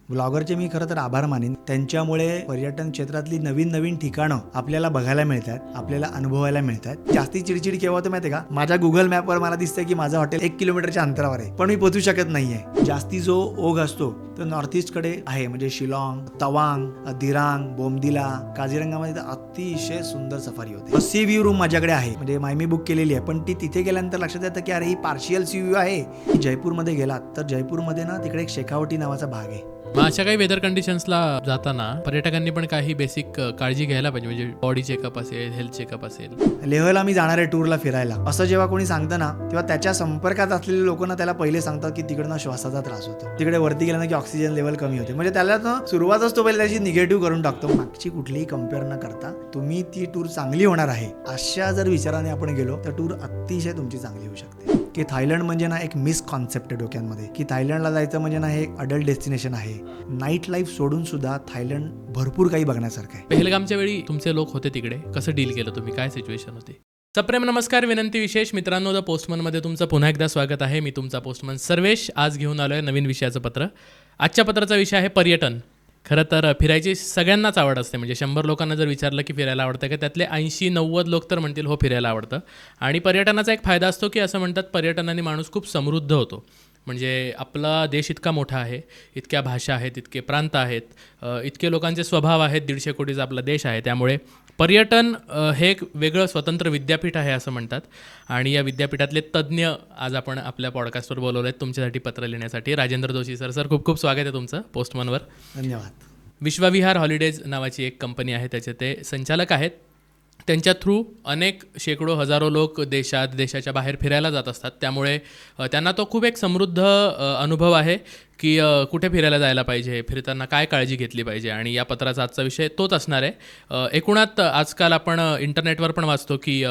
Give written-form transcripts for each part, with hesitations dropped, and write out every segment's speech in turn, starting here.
ब्लॉगरचे मी खरं तर आभार मानेन. त्यांच्यामुळे पर्यटन क्षेत्रातली नवीन नवीन ठिकाणं आपल्याला बघायला मिळतात, आपल्याला अनुभवायला मिळतात. जास्ती चिडचिड केव्हा होतं माहिती आहे का? माझ्या गुगल मॅपवर मला दिसतंय की माझं हॉटेल 1 किलोमीटरच्या अंतरावर आहे, पण मी पोहोचू शकत नाहीये. जास्ती जो ओघ असतो तो नॉर्थ ईस्ट कडे आहे, म्हणजे शिलाँग, तवांग, दिरांग, बोमदिला, काझीरंगामध्ये तर अतिशय सुंदर सफारी होते. सी व्ह्यू रूम माझ्याकडे आहे, म्हणजे मी बुक केलेली आहे, पण ती तिथे गेल्यानंतर लक्षात येतं की अरे ही पार्शियल सी व्ह्यू आहे. जयपूरमध्ये गेलात तर जयपूरमध्ये ना तिकडे एक शेखावटी नावाचा भाग आहे. मग अशा काही वेदर कंडिशन्सला जाताना पर्यटकांनी पण काही बेसिक काळजी घ्यायला पाहिजे, म्हणजे बॉडी चेकअप असेल, हेल्थ चेकअप असेल. लेहला मी जाणार आहे टूरला फिरायला असं जेव्हा कोणी सांगतं ना, तेव्हा त्याच्या संपर्कात असलेले लोक ना त्याला पहिले सांगतात की तिकडनं श्वासाचा त्रास होतो, तिकडे वरती गेल्यानं की ऑक्सिजन लेवल कमी होते. म्हणजे त्याला सुरुवात असतो पहिले त्याची निगेटिव्ह करून टाकतो. मागची कुठलीही कम्पेअर न करता तुम्ही ती टूर चांगली होणार आहे अशा जर विचाराने आपण गेलो तर टूर अतिशय तुमची चांगली होऊ शकते. की थायलंड म्हणजे ना एक मिसकॉन्सेप्ट आहे डोक्यांमध्ये की थायलंडला जायचं म्हणजे ना हे एक अडल्ट डेस्टिनेशन आहे. नाईट लाईफ सोडून सुद्धा थायलंड भरपूर काही बघण्यासारखं आहे. पहलगामच्या वेळी तुमचे लोक होते तिकडे, कसं डील केलं तुम्ही, काय सिच्युएशन होती? सप्रेम नमस्कार, विनंती विशेष मित्रांनो, द पोस्टमनमध्ये तुमचं पुन्हा एकदा स्वागत आहे. मी तुमचा पोस्टमन सर्वेश. आज घेऊन आलो आहे नवीन विषयाचं पत्र. आजच्या पत्राचा विषय आहे पर्यटन. खरं तर फिरायची सगळ्यांनाच आवड असते, म्हणजे 100 लोकांना जर विचारलं की फिरायला आवडतं का, त्यातले 80-90 लोक तर म्हणतील हो फिरायला आवडतं. आणि पर्यटनाचा एक फायदा असतो की असं म्हणतात पर्यटनाने माणूस खूप समृद्ध होतो. म्हणजे आपला देश इतका मोठा आहे, इतक्या भाषा आहेत, इतके प्रांत आहेत, इतके लोकांचे स्वभाव आहेत, 150 कोटीचा आपला देश आहे. त्यामुळे पर्यटन हे एक वेगळं स्वतंत्र विद्यापीठ आहे असं म्हणतात. आणि या विद्यापीठातले तज्ज्ञ आज आपण आपल्या पॉडकास्टवर बोलवले आहेत तुमच्यासाठी पत्र लिहिण्यासाठी. राजेंद्र जोशी सर खूप खूप स्वागत आहे तुमचं पोस्टमनवर. धन्यवाद. विश्वविहार हॉलिडेज नावाची एक कंपनी आहे, त्याचे ते संचालक आहेत. त्यांच्या थ्रू अनेक शेकडो हजारो लोक देशाच्या बाहेर फिरायला जात असतात. त्यामुळे त्यांना तो खूप एक समृद्ध अनुभव आहे की कुठे फिरायला जायला पाहिजे, फिरताना काय काळजी घेतली पाहिजे. आणि या पत्राचा आजचा विषय तोच असणार आहे. एकूणात आजकाल आपण इंटरनेटवर पण वाचतो की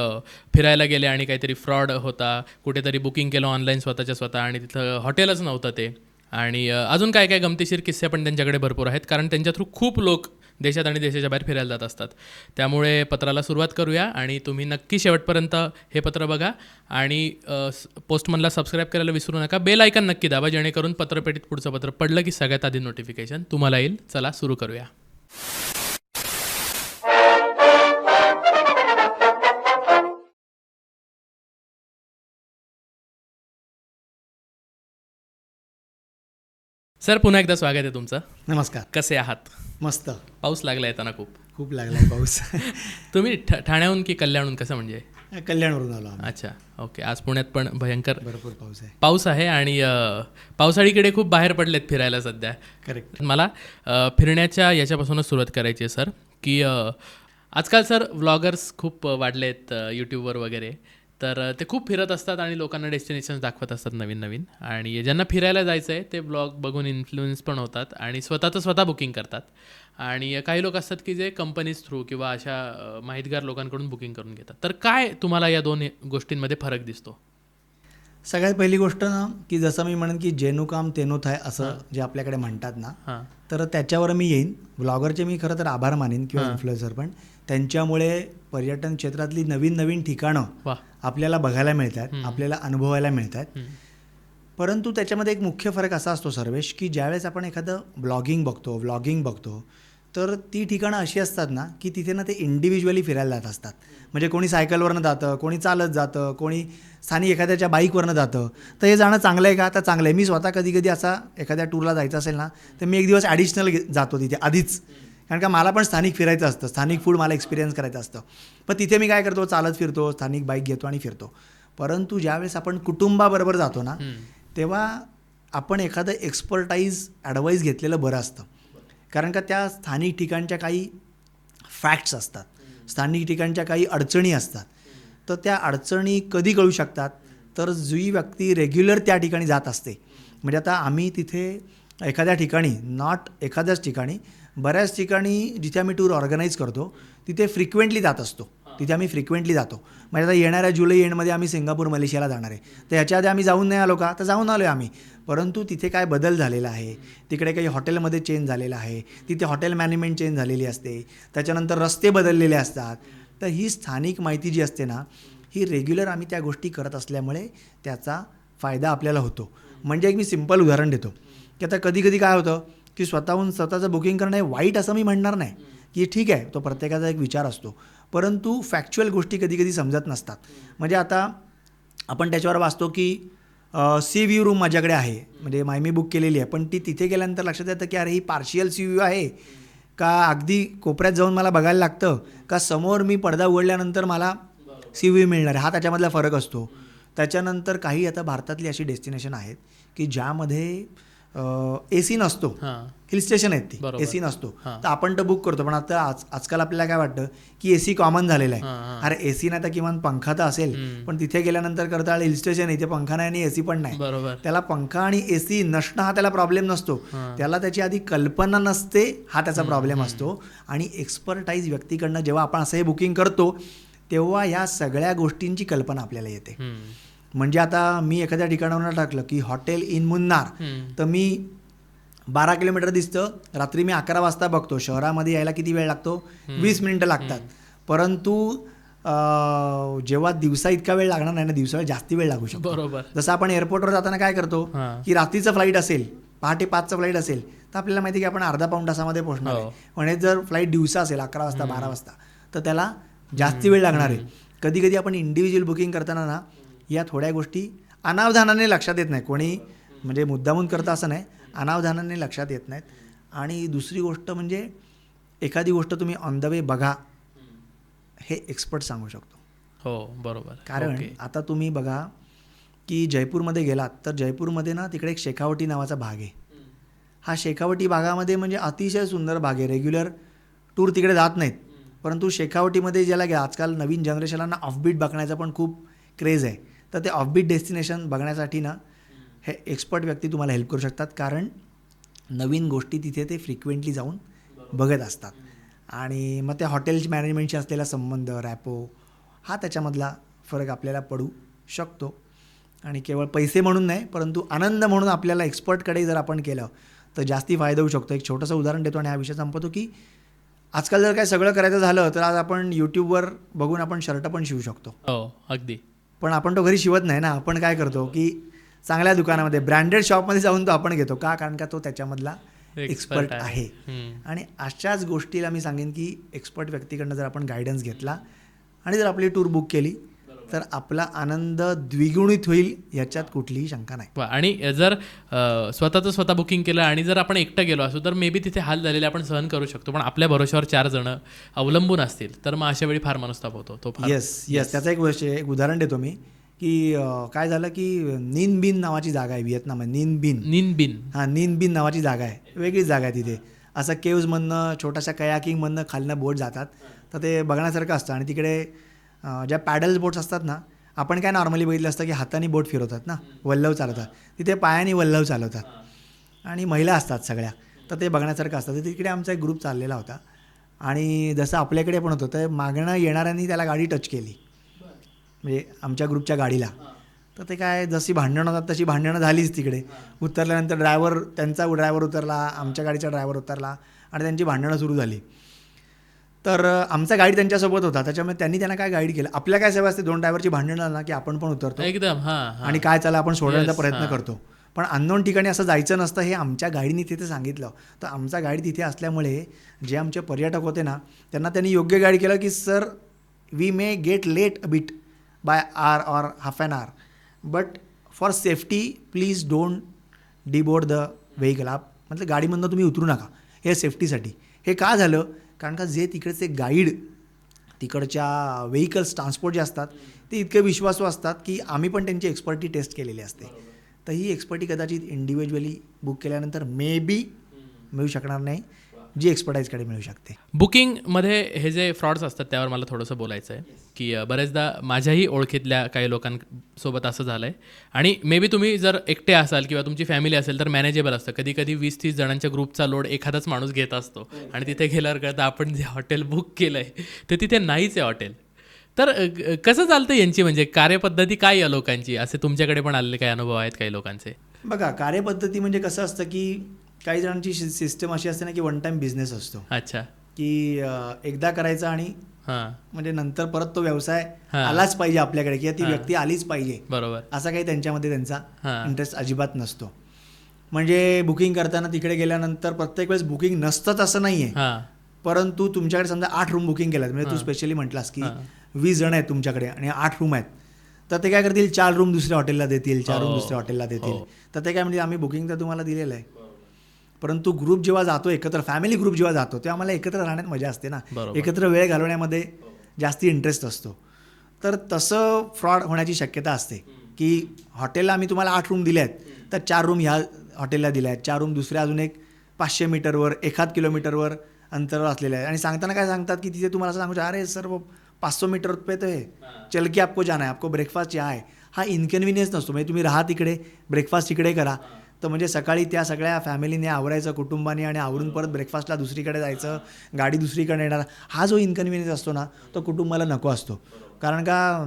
फिरायला गेले आणि काहीतरी फ्रॉड होता, कुठेतरी बुकिंग केलं ऑनलाईन स्वतः आणि तिथं हॉटेलच नव्हतं ते. आणि अजून काय काय गमतीशीर किस्से पण त्यांच्याकडे भरपूर आहेत, कारण त्यांच्या थ्रू खूप लोक देशात आणि देशाच्या बाहेर फिरायला जात असतात. त्यामुळे पत्राला सुरुवात करूया आणि तुम्ही नक्की शेवटपर्यंत हे पत्र बघा आणि पोस्टमनला सबस्क्राईब करायला विसरू नका. बेल आयकन नक्की दाबा, जेणेकरून पत्रपेटीत पुढचं पत्र पडलं की सगळ्यात आधी नोटिफिकेशन तुम्हाला येईल. चला सुरू करूया. सर पुन्हा एकदा स्वागत आहे तुमचं. नमस्कार. कसे आहात? मस्त. पाऊस लागला येताना खूप लागलाय पाऊस. तुम्ही ठाण्याहून की कल्याणहून, कसं म्हणजे? कल्याणवरून आलो आम्ही. अच्छा, ओके. आज पुण्यात पण भयंकर भरपूर पाऊस आहे आणि पावसाळीकडे खूप बाहेर पडलेत फिरायला सध्या. करेक्ट. मला फिरण्याच्या याच्यापासूनच सुरुवात करायची आहे सर, की आजकाल सर व्लॉगर्स खूप वाढलेत यूट्यूबवर वगैरे, तर ते खूप फिरत असतात आणि लोकांना डेस्टिनेशन्स दाखवत असतात नवीन. आणि ज्यांना फिरायला जायचं आहे ते ब्लॉग बघून इन्फ्लुएन्स पण होतात आणि स्वतः बुकिंग करतात. आणि काही लोक असतात की जे कंपनीज थ्रू किंवा अशा माहितगार लोकांकडून बुकिंग करून घेतात. तर काय तुम्हाला या दोन गोष्टींमध्ये फरक दिसतो? सगळ्यात पहिली गोष्ट ना, की जसं मी म्हणेन की जेनु काम तेनु थाय असं जे आपल्याकडे म्हणतात ना, तर त्याच्यावर मी येईन. ब्लॉगरचे मी खरं तर आभार मानेन किंवा इन्फ्लुएन्सर पण. त्यांच्यामुळे पर्यटन क्षेत्रातली नवीन नवीन ठिकाणं आपल्याला बघायला मिळतात, आपल्याला अनुभवायला मिळतात. परंतु त्याच्यामध्ये एक मुख्य फरक असा असतो सर्वेश, की ज्यावेळेस आपण एखादं व्लॉगिंग बघतो तर ती ठिकाणं अशी असतात ना की तिथे ना ते इंडिव्हिज्युअली फिरायला जात असतात. म्हणजे कोणी सायकलवरनं जातं, कोणी चालत जातं, कोणी स्थानिक एखाद्याच्या बाईकवरनं जातं. तर हे जाणं चांगलं आहे का? तर चांगलं आहे. मी स्वतः कधी असा एखाद्या टूरला जायचं असेल ना, तर मी एक दिवस ॲडिशनल जातो तिथे आधीच, कारण का मला पण स्थानिक फिरायचं असतं, स्थानिक फूड मला एक्सपिरियन्स करायचं असतं. पण तिथे मी काय करतो, चालत फिरतो, स्थानिक बाईक घेतो आणि फिरतो. परंतु ज्यावेळेस आपण कुटुंबाबरोबर जातो ना, तेव्हा आपण एखादं एक्सपर्टाईज ॲडवाईस घेतलेलं बरं असतं. कारण का त्या स्थानिक ठिकाणच्या काही फॅक्ट्स असतात, स्थानिक ठिकाणच्या काही अडचणी असतात. तर त्या अडचणी कधी कळू शकतात, तर जी व्यक्ती रेग्युलर त्या ठिकाणी जात असते. म्हणजे आता आम्ही तिथे एखाद्या ठिकाणी, नॉट एखाद्याच ठिकाणी, बऱ्याच ठिकाणी जिथे आम्ही टूर ऑर्गनाईज करतो तिथे फ्रिक्वेंटली जात असतो. तिथे आम्ही फ्रिक्वेंटली जातो. म्हणजे आता येणाऱ्या जुलै एंडमध्ये आम्ही सिंगापूर मलेशियाला जाणार आहे. तर ह्याच्या आधी आम्ही जाऊन नाही आलो का? तर जाऊन आलो आहे आम्ही. परंतु तिथे काय बदल झालेला आहे, तिकडे काही हॉटेलमध्ये चेंज झालेला आहे, तिथे हॉटेल मॅनेजमेंट चेंज झालेली असते, त्याच्यानंतर रस्ते बदललेले असतात. तर ही स्थानिक माहिती जी असते ना, ही रेग्युलर आम्ही त्या गोष्टी करत असल्यामुळे त्याचा फायदा आपल्याला होतो. म्हणजे एक मी सिम्पल उदाहरण देतो की आता कधी काय होतं की स्वतःहून स्वतःचं बुकिंग करणं हे वाईट असं मी म्हणणार नाही, की ठीक आहे, तो प्रत्येकाचा एक विचार असतो, परंतु फॅक्च्युअल गोष्टी कधी कधी समजत नसतात. म्हणजे आता आपण त्याच्यावर वाचतो की सी व्ह्यू रूम माझ्याकडे आहे, म्हणजे मी बुक केलेली आहे, पण ती तिथे गेल्यानंतर लक्षात येतं की अरे ही पार्शियल सी व्ह्यू आहे का, अगदी कोपऱ्यात जाऊन मला बघायला लागतं का, समोर मी पडदा उघडल्यानंतर मला सी व्ह्यू मिळणार आहे, हा त्याच्यामधला फरक असतो. त्याच्यानंतर काही आता भारतातली अशी डेस्टिनेशन आहेत की ज्यामध्ये AC नसतो, हिल स्टेशन आहेत ती, AC नसतो, तर आपण तर बुक करतो, पण आता आजकाल आपल्याला काय वाटतं की AC कॉमन झालेलं आहे. अरे AC नाही तर किमान पंखा तर असेल, पण तिथे गेल्यानंतर करता हिल स्टेशन इथे पंखा नाही आणि AC पण नाही. त्याला पंखा आणि AC नसणं हा त्याला प्रॉब्लेम नसतो, त्याला त्याची आधी कल्पना नसते, हा त्याचा प्रॉब्लेम असतो. आणि एक्सपर्टाईज व्यक्तीकडनं जेव्हा आपण असं हे बुकिंग करतो तेव्हा ह्या सगळ्या गोष्टींची कल्पना आपल्याला येते. म्हणजे आता मी एखाद्या ठिकाणावर टाकलं की हॉटेल इन मुन्नार, तर मी 12 किलोमीटर दिसतं, रात्री मी 11 वाजता बघतो, शहरामध्ये यायला किती वेळ लागतो, 20 मिनिटं लागतात. परंतु जेव्हा दिवसा इतका वेळ लागणार नाही ना, दिवसाला जास्ती वेळ लागू शकतो. बरोबर. जसं आपण एअरपोर्टवर जाताना काय करतो की रात्रीचं फ्लाईट असेल, पहाटे 5चं फ्लाईट असेल, तर आपल्याला माहिती आहे की आपण अर्धा पाऊण तासामध्ये पोहोचणार आहे. पण जर फ्लाईट दिवसा असेल 11 वाजता 12 वाजता, तर त्याला जास्ती वेळ लागणार आहे. कधी कधी आपण इंडिव्हिज्युअल बुकिंग करताना ना या थोड्या गोष्टी अनावधानाने लक्षात येत नाही, कोणी म्हणजे मुद्दामून करतं असं नाही, अनावधानाने लक्षात येत नाहीत. आणि दुसरी गोष्ट म्हणजे एखादी गोष्ट तुम्ही ऑन द वे बघा, हे एक्सपर्ट सांगू शकतो. हो बरोबर. कारण आता तुम्ही बघा की जयपूरमध्ये गेलात तर जयपूरमध्ये ना तिकडे एक शेखावटी नावाचा भाग आहे. हा शेखावटी भागामध्ये म्हणजे अतिशय सुंदर भाग आहे. रेग्युलर टूर तिकडे जात नाहीत, परंतु शेखावटीमध्ये ज्याला आजकाल नवीन जनरेशनला ऑफबीट बघण्याचा पण खूप क्रेज आहे, तर ते ऑफबीट डेस्टिनेशन बघण्यासाठी ना हे एक्सपर्ट व्यक्ती तुम्हाला हेल्प करू शकतात. कारण नवीन गोष्टी तिथे ते फ्रिक्वेंटली जाऊन बघत असतात. आणि मग त्या हॉटेलची मॅनेजमेंटशी असलेला संबंध, रॅपो, हा त्याच्यामधला फरक आपल्याला पडू शकतो. आणि केवळ पैसे म्हणून नाही, परंतु आनंद म्हणून आपल्याला एक्सपर्टकडे जर आपण केलं तर जास्ती फायदा होऊ शकतो. एक छोटंसं उदाहरण देतो आणि हा विषय संपवतो की आजकाल जर काय सगळं करायचं झालं तर आज आपण यूट्यूबवर बघून आपण शर्ट पण शिवू शकतो. हो अगदी. पण आपण तो घरी शिवत नाही ना, आपण काय करतो की चांगल्या दुकानामध्ये ब्रँडेड शॉपमध्ये जाऊन तो आपण घेतो का, कारण का तो त्याच्यामधला एक्सपर्ट आहे. आणि अशाच गोष्टीला मी सांगेन की एक्सपर्ट व्यक्तीकडनं जर आपण गायडन्स घेतला आणि जर आपली टूर बुक केली तर आपला आनंद द्विगुणित होईल, याच्यात कुठलीही शंका नाही. आणि जर स्वतःचं स्वतः बुकिंग केलं आणि जर आपण एकटं गेलो असू तर मे बी तिथे हाल झालेले आपण सहन करू शकतो, पण आपल्या भरोश्यावर 4 जण अवलंबून असतील तर मग अशा वेळी फार मनस्ताप होतो. तो येस त्याचा एक उदाहरण देतो मी की काय झालं की नीन बिन नावाची जागा आहे व्हिएतनाममध्ये. नीन बिन नावाची जागा आहे, वेगळीच जागा आहे. तिथे असं केव्जमधनं छोट्याशा कयाकिंगमधनं खालनं बोट जातात, तर ते बघण्यासारखं असतं. आणि तिकडे ज्या पॅडल्स बोट्स असतात ना, आपण काय नॉर्मली बघितलं असतं की हाताने बोट फिरवतात ना, वल्लव चालवतात, तिथे पायाने वल्लव चालवतात आणि महिला असतात सगळ्या, तर ते बघण्यासारखं असतं. तर तिकडे आमचा एक ग्रुप चाललेला होता आणि जसं आपल्याकडे पण होतं, तर मागणं येणाऱ्यांनी त्याला गाडी टच केली, म्हणजे आमच्या ग्रुपच्या गाडीला. तर ते काय जशी भांडणं होतात तशी भांडणं झालीच तिकडे. उतरल्यानंतर त्यांचा ड्रायव्हर उतरला, आमच्या गाडीचा ड्रायव्हर उतरला आणि त्यांची भांडणं सुरू झाली. तर आमचा गाईड त्यांच्यासोबत होता, त्याच्यामुळे त्यांना काय गाईड केलं. आपल्या काय सेवा असते, 2 ड्रायव्हरची भांडणं झाली ना की आपण पण उतरतो एकदम आणि काय चला आपण सोडण्याचा प्रयत्न करतो. पण अननोन ठिकाणी असं जायचं नसतं, हे आमच्या गाईडनी तिथे सांगितलं. तर आमचा गाईड तिथे असल्यामुळे जे आमचे पर्यटक होते ना, त्यांनी योग्य गाईड केलं की sir we may get late a bit by hour or half an hour, but for safety please don't deboard the vehicle. मतलब गाडीमधनं तुम्ही उतरू नका, हे सेफ्टीसाठी. हे का झालं, कारण का जे तिकडचे गाईड तिकडच्या व्हेकल्स ट्रान्सपोर्ट जे असतात ते इतके विश्वासू असतात की आम्ही पण त्यांची एक्सपर्टी टेस्ट केलेली असते. तर ही एक्सपर्टी कदाचित इंडिव्हिज्युअली बुक केल्यानंतर मे बी मिळू शकणार नाही, जी एक्सपर्टाईजकडे मिळू शकते. बुकिंगमध्ये हे जे फ्रॉड्स असतात त्यावर मला थोडंसं बोलायचं आहे की बरेचदा माझ्याही ओळखीतल्या काही लोकांसोबत असं झालं आहे. आणि मे बी तुम्ही जर एकटे असाल किंवा तुमची फॅमिली असेल तर मॅनेजेबल असतं. कधी कधी 20-30 जणांच्या ग्रुपचा लोड एखादाच माणूस घेत असतो आणि तिथे गेल्यावर कळतं आपण जे हॉटेल बुक केलं आहे ते तिथे नाहीच आहे हॉटेल. तर कसं चालतं यांची, म्हणजे कार्यपद्धती काय या लोकांची? असे तुमच्याकडे पण आलेले काही अनुभव आहेत काही लोकांचे? बघा, कार्यपद्धती म्हणजे कसं असतं की काही जणांची सिस्टम अशी असते ना की वन टाइम बिझनेस असतो. अच्छा. की एकदा करायचा आणि म्हणजे नंतर परत तो व्यवसाय आलाच पाहिजे आपल्याकडे किंवा ती व्यक्ती आलीच पाहिजे, बरोबर, असा काही त्यांच्यामध्ये त्यांचा इंटरेस्ट अजिबात नसतो. म्हणजे बुकिंग करताना तिकडे गेल्यानंतर प्रत्येक वेळेस बुकिंग नसतंच असं नाही आहे, हां परंतु तुमच्याकडे समजा 8 रूम बुकिंग केल्यात, म्हणजे तू स्पेशली म्हटलास की 20 जण आहेत तुमच्याकडे आणि 8 रूम आहेत, तर ते काय करतील 4 रूम दुसऱ्या हॉटेलला देतील, 4 रूम दुसऱ्या हॉटेलला देतील. तर ते काय म्हणजे आम्ही बुकिंग तर तुम्हाला दिलेलं आहे, परंतु ग्रुप जेव्हा जातो एकत्र, फॅमिली ग्रुप जेव्हा जातो तेव्हा आम्हाला एकत्र राहण्यात मजा असते ना, एकत्र वेळ घालवण्यामध्ये जास्ती इंटरेस्ट असतो. तर तसं फ्रॉड होण्याची शक्यता असते की हॉटेलला आम्ही तुम्हाला 8 रूम दिल्या आहेत, तर 4 रूम ह्या हॉटेलला दिल्या आहेत, 4 रूम दुसऱ्या अजून एक 500 मीटरवर 1 किलोमीटरवर अंतरावर असलेलं आहे, आणि सांगताना काय सांगतात की तिथे तुम्हाला असं सांगू अरे सर 500 मीटर पे तो है, चल के आपको जाना है, आपको ब्रेकफास्ट यहाँ है. हा इन्कन्व्हिनियन्स नसतो, म्हणजे तुम्ही राहा तिकडे, ब्रेकफास्ट तिकडे करा. तर म्हणजे सकाळी त्या सगळ्या फॅमिलीने आवरायचं कुटुंबाने आणि आवरून परत ब्रेकफास्टला दुसरीकडे जायचं, गाडी दुसरीकडे येणार, हा जो इन्कन्व्हिनियन्स असतो ना तो कुटुंबाला नको असतो. कारण का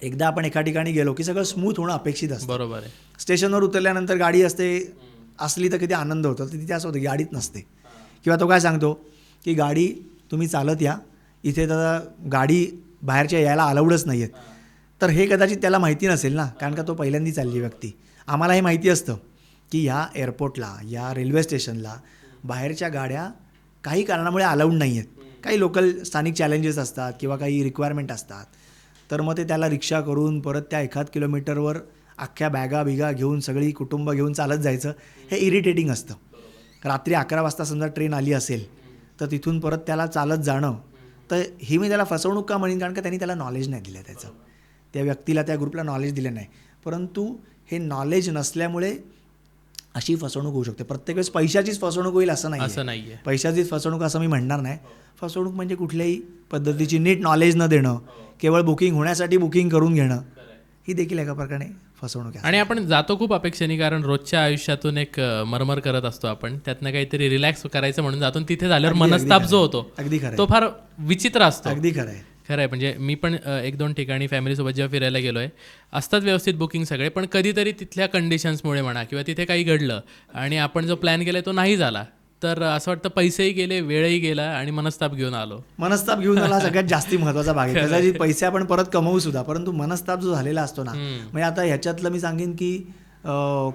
एकदा आपण एका ठिकाणी गेलो की सगळं स्मूथ होणं अपेक्षित असतं. बरोबर आहे. स्टेशनवर उतरल्यानंतर गाडी असली तर किती आनंद होतो, तर तिथे असं होतं गाडीत नसते. किंवा तो काय सांगतो की गाडी तुम्ही चालत या, इथे तर गाडी बाहेरच्या यायला अलाउडच नाही आहेत. तर हे कदाचित त्याला माहिती नसेल ना, कारण का तो पहिल्यांदी चालली व्यक्ती. आम्हाला हे माहिती असतं की ह्या एअरपोर्टला, या रेल्वे स्टेशनला बाहेरच्या गाड्या काही कारणामुळे अलाउड नाही आहेत. काही लोकल स्थानिक चॅलेंजेस असतात किंवा काही रिक्वायरमेंट असतात, तर मग ते त्याला रिक्षा करून परत त्या 1 किलोमीटरवर अख्ख्या बॅगा बिगा घेऊन सगळी कुटुंब घेऊन चालत जायचं, हे इरिटेटिंग असतं. रात्री 11 वाजता समजा ट्रेन आली असेल तर तिथून परत त्याला चालत जाणं, तर ही मी त्याला फसवणूक का म्हणेन, कारण का त्यांनी त्याला नॉलेज नाही दिलं, त्याचं त्या व्यक्तीला त्या ग्रुपला नॉलेज दिलं नाही. परंतु हे नॉलेज नसल्यामुळे अशी फसवणूक होऊ शकते. प्रत्येक वेळेस पैशाचीच फसवणूक होईल असं नाही आहे. पैशाचीच फसवणूक असं मी म्हणणार नाही. फसवणूक म्हणजे कुठल्याही पद्धतीची नीट नॉलेज न देणं, केवळ बुकिंग होण्यासाठी बुकिंग करून घेणं, ही देखील एका प्रकारे फसवणूक आहे. आणि आपण जातो खूप अपेक्षेने, कारण रोजच्या आयुष्यातून एक मरमर करत असतो आपण, त्यातनं काहीतरी रिलॅक्स करायचं म्हणून जातो, तिथे झाल्यावर मनस्ताप जो होतो अगदी खरं, तो फार विचित्र असतो. अगदी खरं आहे. खरं आहे. म्हणजे मी पण 1-2 ठिकाणी फॅमिलीसोबत जेव्हा फिरायला गेलो आहे, असतात व्यवस्थित बुकिंग सगळे, पण कधीतरी तिथल्या कंडिशन्समुळे म्हणा किंवा तिथे काही घडलं आणि आपण जो प्लॅन केला तो नाही झाला, तर असं वाटतं पैसेही गेले, वेळही गेला आणि मनस्ताप घेऊन आलो. मनस्ताप घेऊन आला सगळ्यात जास्ती महत्त्वाचा भाग आहे. कदाचित पैसे आपण परत कमवू सुद्धा, परंतु मनस्ताप जो झालेला असतो ना, म्हणजे आता ह्याच्यातलं मी सांगेन की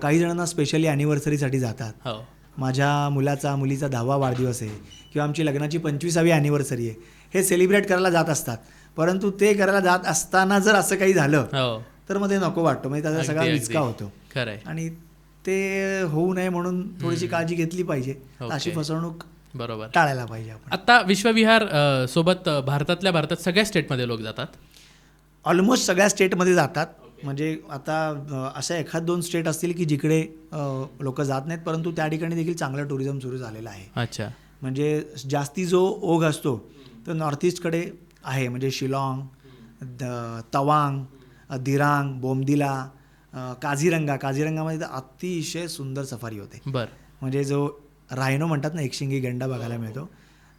काही जणांना स्पेशली ॲनिव्हर्सरीसाठी जातात. माझ्या मुलीचा 10वा वाढदिवस आहे किंवा आमची लग्नाची 25वी ॲनिव्हर्सरी आहे, हे सेलिब्रेट करायला जात असतात. परंतु ते करायला जात असताना जर असं काही झालं तर मग ते नको वाटतं, म्हणजे त्याचा सगळा विचका होतो. खरं आहे. आणि ते होऊ नये म्हणून थोडीशी काळजी घेतली पाहिजे. अशी फसवणूक बरोबर टाळायला पाहिजे आपण. आता विश्वविहार सोबत भारतातल्या भारतात सगळ्या स्टेटमध्ये लोक जातात, ऑलमोस्ट सगळ्या स्टेटमध्ये जातात. म्हणजे आता अशा 1-2 स्टेट असतील की जिकडे लोक जात नाहीत, परंतु त्या ठिकाणी देखील चांगलं टुरिझम सुरू झालेलं आहे. अच्छा. म्हणजे जास्ती जो ओघ असतो तो नॉर्थ ईस्टकडे आहे. म्हणजे शिलाँग, तवांग, दिरांग, बोमदिला, काझीरंगामध्ये तर अतिशय सुंदर सफारी होते. बरं. म्हणजे जो रायनो म्हणतात ना, एकशिंगी गेंडा बघायला मिळतो,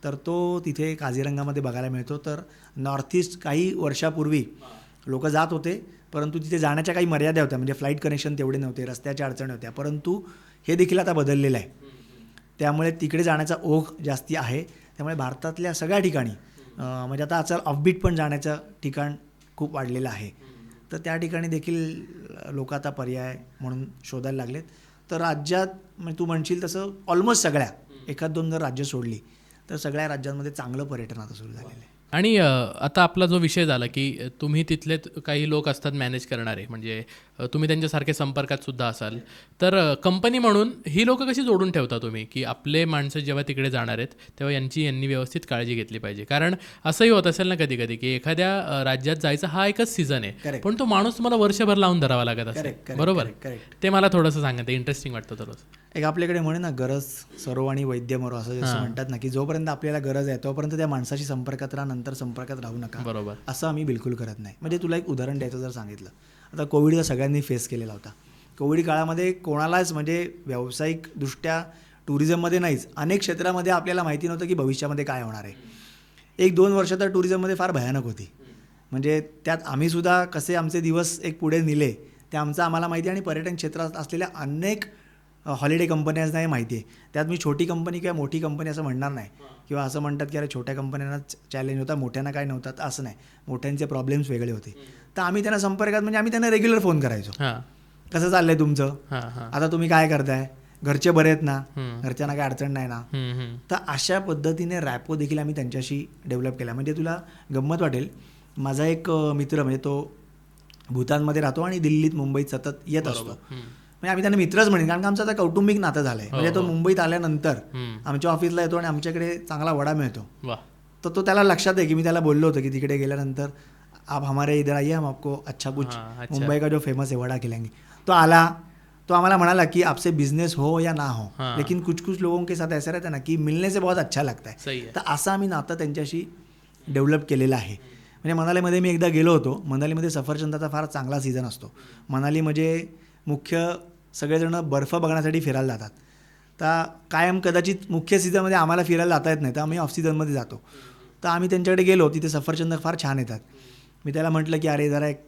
तर तो तिथे काझीरंगामध्ये बघायला मिळतो. तर नॉर्थ ईस्ट काही वर्षापूर्वी लोक जात होते, परंतु तिथे जाण्याच्या काही मर्यादा होत्या. म्हणजे फ्लाईट कनेक्शन तेवढे नव्हते, रस्त्याच्या अडचणी होत्या, परंतु हे देखील आता बदललेलं आहे. त्यामुळे तिकडे जाण्याचा ओघ जास्ती आहे. त्यामुळे भारतातल्या सगळ्या ठिकाणी म्हणजे आता आजकाल ऑफबीट पण जाण्याचं ठिकाण खूप वाढलेलं आहे. तर त्या ठिकाणी देखील लोक आता पर्याय म्हणून शोधायला लागलेत. तर राज्यात म्हणजे तू म्हणशील तसं ऑलमोस्ट सगळ्या, 1-2 जर राज्य सोडली तर सगळ्या राज्यांमध्ये चांगलं पर्यटन आता सुरू झालेलं आहे. आणि आता आपला जो विषय झाला की तुम्ही तिथले काही लोक असतात मॅनेज करणारे, म्हणजे तुम्ही त्यांच्यासारखे संपर्कात सुद्धा असाल, तर कंपनी म्हणून ही लोकं कशी जोडून ठेवता तुम्ही, की आपले माणसं जेव्हा तिकडे जाणार आहेत तेव्हा यांनी व्यवस्थित काळजी घेतली पाहिजे? कारण असंही होत असेल ना कधी कधी की एखाद्या राज्यात जायचा हा एकच सीझन आहे, पण तो माणूस तुम्हाला वर्षभर लावून धरावा लागत असेल, बरोबर? ते मला थोडंसं सांगा, ते इंटरेस्टिंग वाटतं तर. एक आपल्याकडे म्हणे ना, गरज सरो आणि वैद्य मरो, असं जसं म्हणतात ना, की जोपर्यंत आपल्याला गरज आहे तोपर्यंत त्या माणसाशी संपर्कात राहा, नंतर संपर्कात राहू नका. बरोबर. असं आम्ही बिलकुल करत नाही. म्हणजे तुला एक उदाहरण द्यायचं जर सांगितलं, आता कोविडचा सगळ्यांनी फेस केलेला होता. कोविड काळामध्ये कोणालाच म्हणजे व्यावसायिकदृष्ट्या टुरिझममध्ये नाहीच, अनेक क्षेत्रामध्ये आपल्याला माहिती नव्हतं की भविष्यामध्ये काय होणार आहे. 1-2 वर्ष तर टुरिझममध्ये फार भयानक होती. म्हणजे त्यात आम्हीसुद्धा कसे आमचे दिवस एक पुढे नेले ते आम्हाला माहिती आहे. आणि पर्यटन क्षेत्रात असलेल्या अनेक हॉलिडे कंपन्यांना हे माहिती आहे. त्यात मी छोटी कंपनी किंवा मोठी कंपनी असं म्हणणार नाही, किंवा असं म्हणतात की अरे छोट्या कंपन्यांना चॅलेंज होता, मोठ्यांना काय नव्हतं, तर असं नाही. मोठ्यांचे प्रॉब्लेम्स वेगळे होते. तर आम्ही त्यांना संपर्कात म्हणजे आम्ही त्यांना रेग्युलर फोन करायचो, कसं चाललंय तुमचं, आता तुम्ही काय करताय, घरचे बरे आहेत ना, घरच्यांना काही अडचण नाही ना. हम्म, हम्म. तर अशा पद्धतीने रॅपो देखील आम्ही त्यांच्याशी डेव्हलप केला. म्हणजे तुला गंमत वाटेल, माझा एक मित्र म्हणजे तो भूतानमध्ये राहतो आणि दिल्लीत मुंबईत सतत येत असतो. म्हणजे आम्ही त्यांना मित्रच म्हणेन, कारण का आमचं आता कौटुंबिक नातं झालं आहे. म्हणजे तो मुंबईत आल्यानंतर आमच्या ऑफिसला येतो आणि आमच्याकडे चांगला वडा मिळतो. वा. तर तो त्याला लक्षात आहे की मी त्याला बोललो होतो की तिकडे गेल्यानंतर आप हमारे इधर आइए, हम आपको अच्छा कुछ अच्छा. मुंबई का जो फेमस है वडा खिलाएंगे. तो आला, तो आम्हाला म्हणाला की आपसे बिझनेस हो या ना हो, हाँ. लेकिन कुछ कुछ लोगों के साथ ऐसा रहता है ना की मिलने से बहुत अच्छा लगता है. सही आहे. तर असं आम्ही नातं त्यांच्याशी डेव्हलप केलेलं आहे. म्हणजे मनालीमध्ये मी एकदा गेलो होतो. मनालीमध्ये सफरचंदाचा फार चांगला सीझन असतो. मनाली म्हणजे मुख्य सगळेजण बर्फ बघण्यासाठी फिरायला जातात. तर कायम कदाचित मुख्य सीझनमध्ये आम्हाला फिरायला जाता येत नाही, तर आम्ही ऑफ सीझनमध्ये जातो. तर आम्ही त्यांच्याकडे गेलो, तिथे सफरचंद फार छान येतात. मी त्याला म्हटलं की अरे जरा एक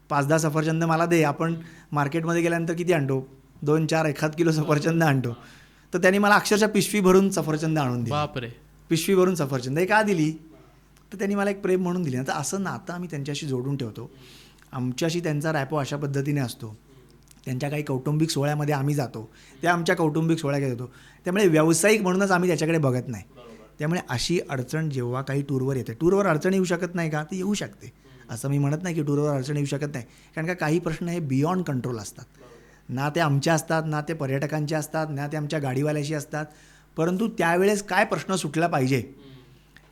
5-10 सफरचंद मला दे. आपण मार्केटमध्ये गेल्यानंतर किती आणतो, 2-4 एखाद किलो सफरचंद आणतो. तर त्यांनी मला अक्षरशः पिशवी भरून सफरचंद आणून दिली. बापरे. पिशवी भरून सफरचंद हे का दिली, तर त्यांनी मला एक प्रेम म्हणून दिली. तर असं नातं आम्ही त्यांच्याशी जोडून ठेवतो. आमच्याशी त्यांचा रॅपो अशा पद्धतीने असतो. त्यांच्या काही कौटुंबिक सोहळ्यामध्ये आम्ही जातो, त्या आमच्या कौटुंबिक सोहळ्यात येतो. त्यामुळे व्यावसायिक म्हणूनच आम्ही त्याच्याकडे बघत नाही. त्यामुळे अशी अडचण जेव्हा काही टूरवर येते, टूरवर अडचण येऊ शकत नाही का, ती येऊ शकते. असं मी म्हणत नाही की टूरवर अडचण येऊ शकत नाही, कारण का काही प्रश्न हे बियॉन्ड कंट्रोल असतात. ना ते आमच्या असतात, ना ते पर्यटकांचे असतात, ना ते आमच्या गाडीवाल्याशी असतात. परंतु त्यावेळेस काय प्रश्न सुटला पाहिजे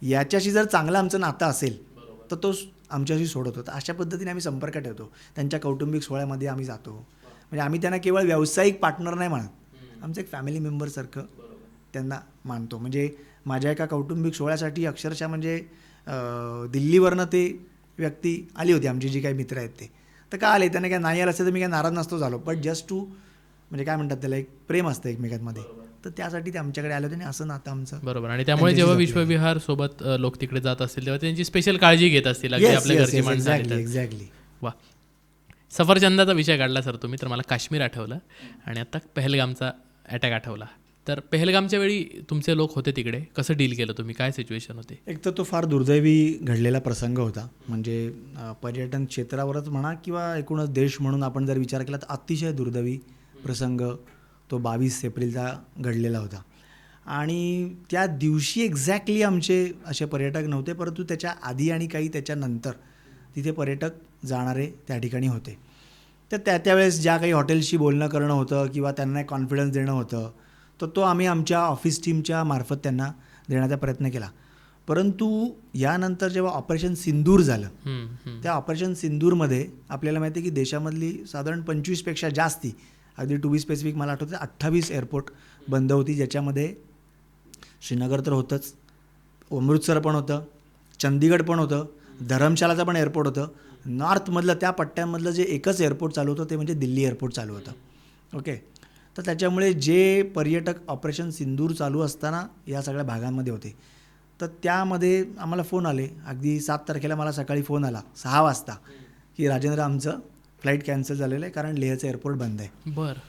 याच्याशी जर चांगलं आमचं नातं असेल तर तो आमच्याशी सोडवतो. तर अशा पद्धतीने आम्ही संपर्क ठेवतो. त्यांच्या कौटुंबिक सोहळ्यामध्ये आम्ही जातो. म्हणजे आम्ही त्यांना केवळ व्यावसायिक पार्टनर नाही म्हणत, आमचं एक फॅमिली मेंबरसारखं त्यांना मानतो. म्हणजे माझ्या एका कौटुंबिक सोहळ्यासाठी अक्षरशः म्हणजे दिल्लीवरनं ते व्यक्ती आली होती, आमची जी काही मित्र आहेत ते. तर का आले, त्यांना काय नाही आलं असतं तर मी काय नाराज नसतो झालो, बट जस्ट टू म्हणजे काय म्हणतात त्याला, एक प्रेम असतं एकमेकांमध्ये. तर त्यासाठी ते आमच्याकडे आले होते आणि असं नातं आमचं. बरोबर. आणि त्यामुळे जेव्हा विश्वविहार सोबत लोक तिकडे जात असतील तेव्हा त्यांची स्पेशल काळजी घेत असतील, अगदी आपल्या घरची माणसं. एक्झॅक्टली. वा. सफरचंदाचा विषय काढला सर तुम्ही, तर मला काश्मीर आठवलं आणि आता पहलगामचा अटॅक आठवला. तर पहलगामच्या वेळी तुमचे लोक होते तिकडे, कसं डील केलं तुम्ही, काय सिच्युएशन होते? एक तर तो फार दुर्दैवी घडलेला प्रसंग होता. म्हणजे पर्यटन क्षेत्रावरच म्हणा किंवा एकूणच देश म्हणून आपण जर विचार केला तर अतिशय दुर्दैवी प्रसंग तो 22 एप्रिलचा घडलेला होता. आणि त्या दिवशी एक्झॅक्टली आमचे असे पर्यटक नव्हते, परंतु त्याच्या आधी आणि काही त्याच्यानंतर तिथे पर्यटक जाणारे त्या ठिकाणी होते. तर त्यावेळेस ज्या काही हॉटेल्सशी बोलणं करणं होतं किंवा त्यांना एक कॉन्फिडन्स देणं होतं, तर तो आम्ही आमच्या ऑफिस टीमच्या मार्फत त्यांना देण्याचा प्रयत्न केला. परंतु यानंतर जेव्हा ऑपरेशन सिंदूर झालं, त्या ऑपरेशन सिंदूरमध्ये आपल्याला माहिती आहे की देशामधली साधारण 25पेक्षा जास्ती, अगदी टू बी स्पेसिफिक मला आठवतं 28 एअरपोर्ट बंद होती, ज्याच्यामध्ये श्रीनगर तर होतंच, अमृतसर पण होतं, चंदीगड पण होतं, धरमशालाचं पण एअरपोर्ट होतं. नॉर्थमधलं त्या पट्ट्यामधलं जे एकच एअरपोर्ट चालू होतं ते म्हणजे दिल्ली एअरपोर्ट चालू होतं. ओके. तर त्याच्यामुळे जे पर्यटक ऑपरेशन सिंदूर चालू असताना या सगळ्या भागांमध्ये होते, तर त्यामध्ये आम्हाला फोन आले. अगदी 7 तारखेला मला सकाळी फोन आला 6 वाजता की राजेंद्र आमचं फ्लाईट कॅन्सल झालेलं आहे कारण लेहचं एअरपोर्ट बंद आहे. बरं.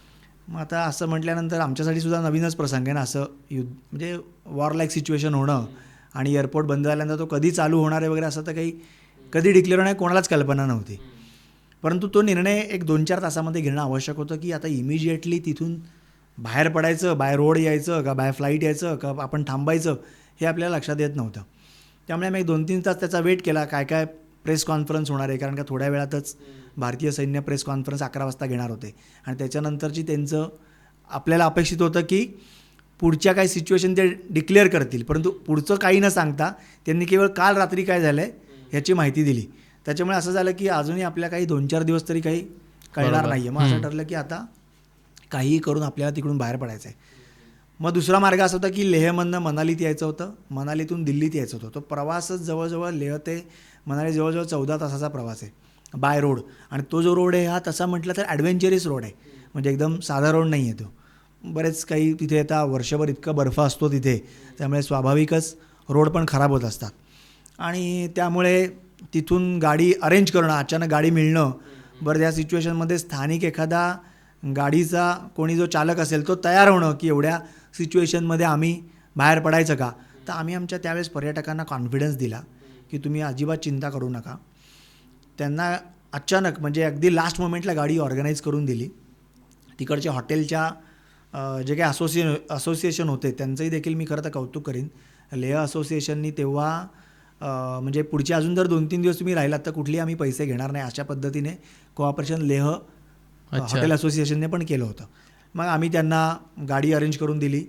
मग आता असं म्हटल्यानंतर आमच्यासाठी सुद्धा नवीनच प्रसंग आहे ना, असं युद्ध म्हणजे वॉर लाईक सिच्युएशन होणं आणि एअरपोर्ट बंद झाल्यानंतर तो कधी चालू होणार आहे वगैरे असं तर काही कधी डिक्लेअर होणार कोणालाच कल्पना नव्हती. परंतु तो निर्णय एक 2-4 तासामध्ये घेणं आवश्यक होतं की आता इमिजिएटली तिथून बाहेर पडायचं, बाय रोड यायचं का बाय फ्लाईट यायचं का आपण थांबायचं, हे आपल्याला लक्षात येत नव्हतं. त्यामुळे आम्ही 2-3 तास त्याचा वेट केला, काय काय प्रेस कॉन्फरन्स होणार आहे, कारण का थोड्या वेळातच भारतीय सैन्य प्रेस कॉन्फरन्स 11 वाजता घेणार होते. आणि त्याच्यानंतरची त्यांचं आपल्याला अपेक्षित होतं की पुढच्या काही सिच्युएशन ते डिक्लेअर करतील, परंतु पुढचं काही न सांगता त्यांनी केवळ काल रात्री काय झालं आहे ह्याची माहिती दिली. त्याच्यामुळे असं झालं की अजूनही आपल्या काही 2-4 दिवस तरी काही कळणार नाही आहे. मग असं ठरलं की आता काहीही करून आपल्याला तिकडून बाहेर पडायचं आहे. मग दुसरा मार्ग असा होता की लेहमधनं मनालीत यायचं होतं, मनालीतून दिल्लीत यायचं होतं. तो प्रवासच जवळजवळ लेह ते मनाली जवळजवळ 14 तासाचा प्रवास आहे बाय रोड. आणि तो जो रोड आहे हा तसा म्हटलं तर ॲडव्हेंचरस रोड आहे, म्हणजे एकदम साधा रोड नाही आहे तो. बरेच काही तिथे आता वर्षभर इतका बर्फ असतो तिथे, त्यामुळे स्वाभाविकच रोड पण खराब होत असतात. आणि त्यामुळे तिथून गाडी अरेंज करणं, अचानक गाडी मिळणं, बरं या सिच्युएशनमध्ये स्थानिक एखादा गाडीचा कोणी जो चालक असेल तो तयार होणं की एवढ्या सिच्युएशनमध्ये आम्ही बाहेर पडायचं का. तर आम्ही आमच्या त्यावेळेस पर्यटकांना कॉन्फिडन्स दिला की तुम्ही अजिबात चिंता करू नका. त्यांना अचानक म्हणजे अगदी लास्ट मोमेंटला गाडी ऑर्गनाईज करून दिली. तिकडच्या हॉटेलच्या जे काही असोसिएशन होते त्यांचंही देखील मी खरं तर कौतुक करीन. लेह असोसिएशननी तेव्हा म्हणजे पुढचे अजून जर 2-3 दिवस तुम्ही राहिलात तर कुठलेही आम्ही पैसे घेणार नाही अशा पद्धतीने कोऑपरेशन लेह हॉटेल असोसिएशनने पण केलं होतं. मग आम्ही त्यांना गाडी अरेंज करून दिली.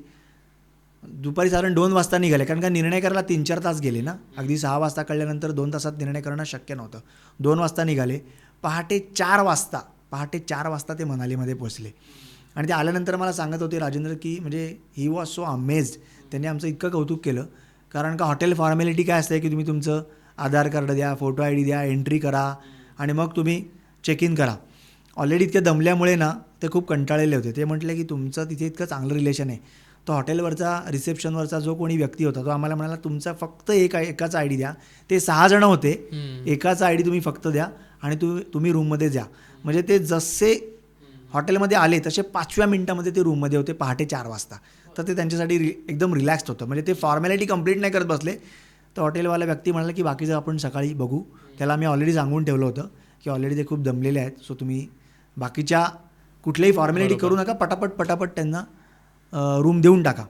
दुपारी साधारण 2 वाजता निघाले, कारण का निर्णय करायला 3-4 तास गेले ना. अगदी 6 वाजता कळल्यानंतर 2 तासात निर्णय करणं शक्य नव्हतं. 2 वाजता निघाले. पहाटे 4 वाजता ते मनालीमध्ये पोचले. आणि ते आल्यानंतर मला सांगत होते राजेंद्र की म्हणजे ही वॉज सो अमेज्ड. त्यांनी आमचं इतकं कौतुक केलं, कारण का हॉटेल फॉर्मॅलिटी काय असते की तुम्ही तुमचं आधार कार्ड द्या, फोटो ID द्या, एंट्री करा आणि मग तुम्ही चेक इन करा. ऑलरेडी इतके दमल्यामुळे ना ते खूप कंटाळलेले होते. ते म्हटले की तुमचं तिथे इतकं चांगलं रिलेशन आहे. तो हॉटेलवरचा रिसेप्शनवरचा जो कोणी व्यक्ती होता तो आम्हाला म्हणाला तुमचा फक्त एकाचा ID द्या. ते 6 जण होते. एकाचा ID तुम्ही फक्त द्या आणि तुम्ही रूममध्ये जा. म्हणजे ते जसे हॉटेलमध्ये आले तसे 5व्या मिनिटामध्ये ते रूममध्ये होते पहाटे 4 वाजता. तर ते त्यांच्यासाठी एकदम रिलॅक्स्ड होतं. म्हणजे ते फॉर्मॅलिटी कंप्लीट नाही करत बसले. तर हॉटेलवाला व्यक्ती म्हणाला की बाकीचं आपण सकाळी बघू. त्याला आम्ही ऑलरेडी सांगून ठेवलं होतं की ऑलरेडी ते खूप दमलेले आहेत, सो तुम्ही बाकीच्या कुठल्याही फॉर्मॅलिटी करू नका, पटापट त्यांना रूम देऊन टाका.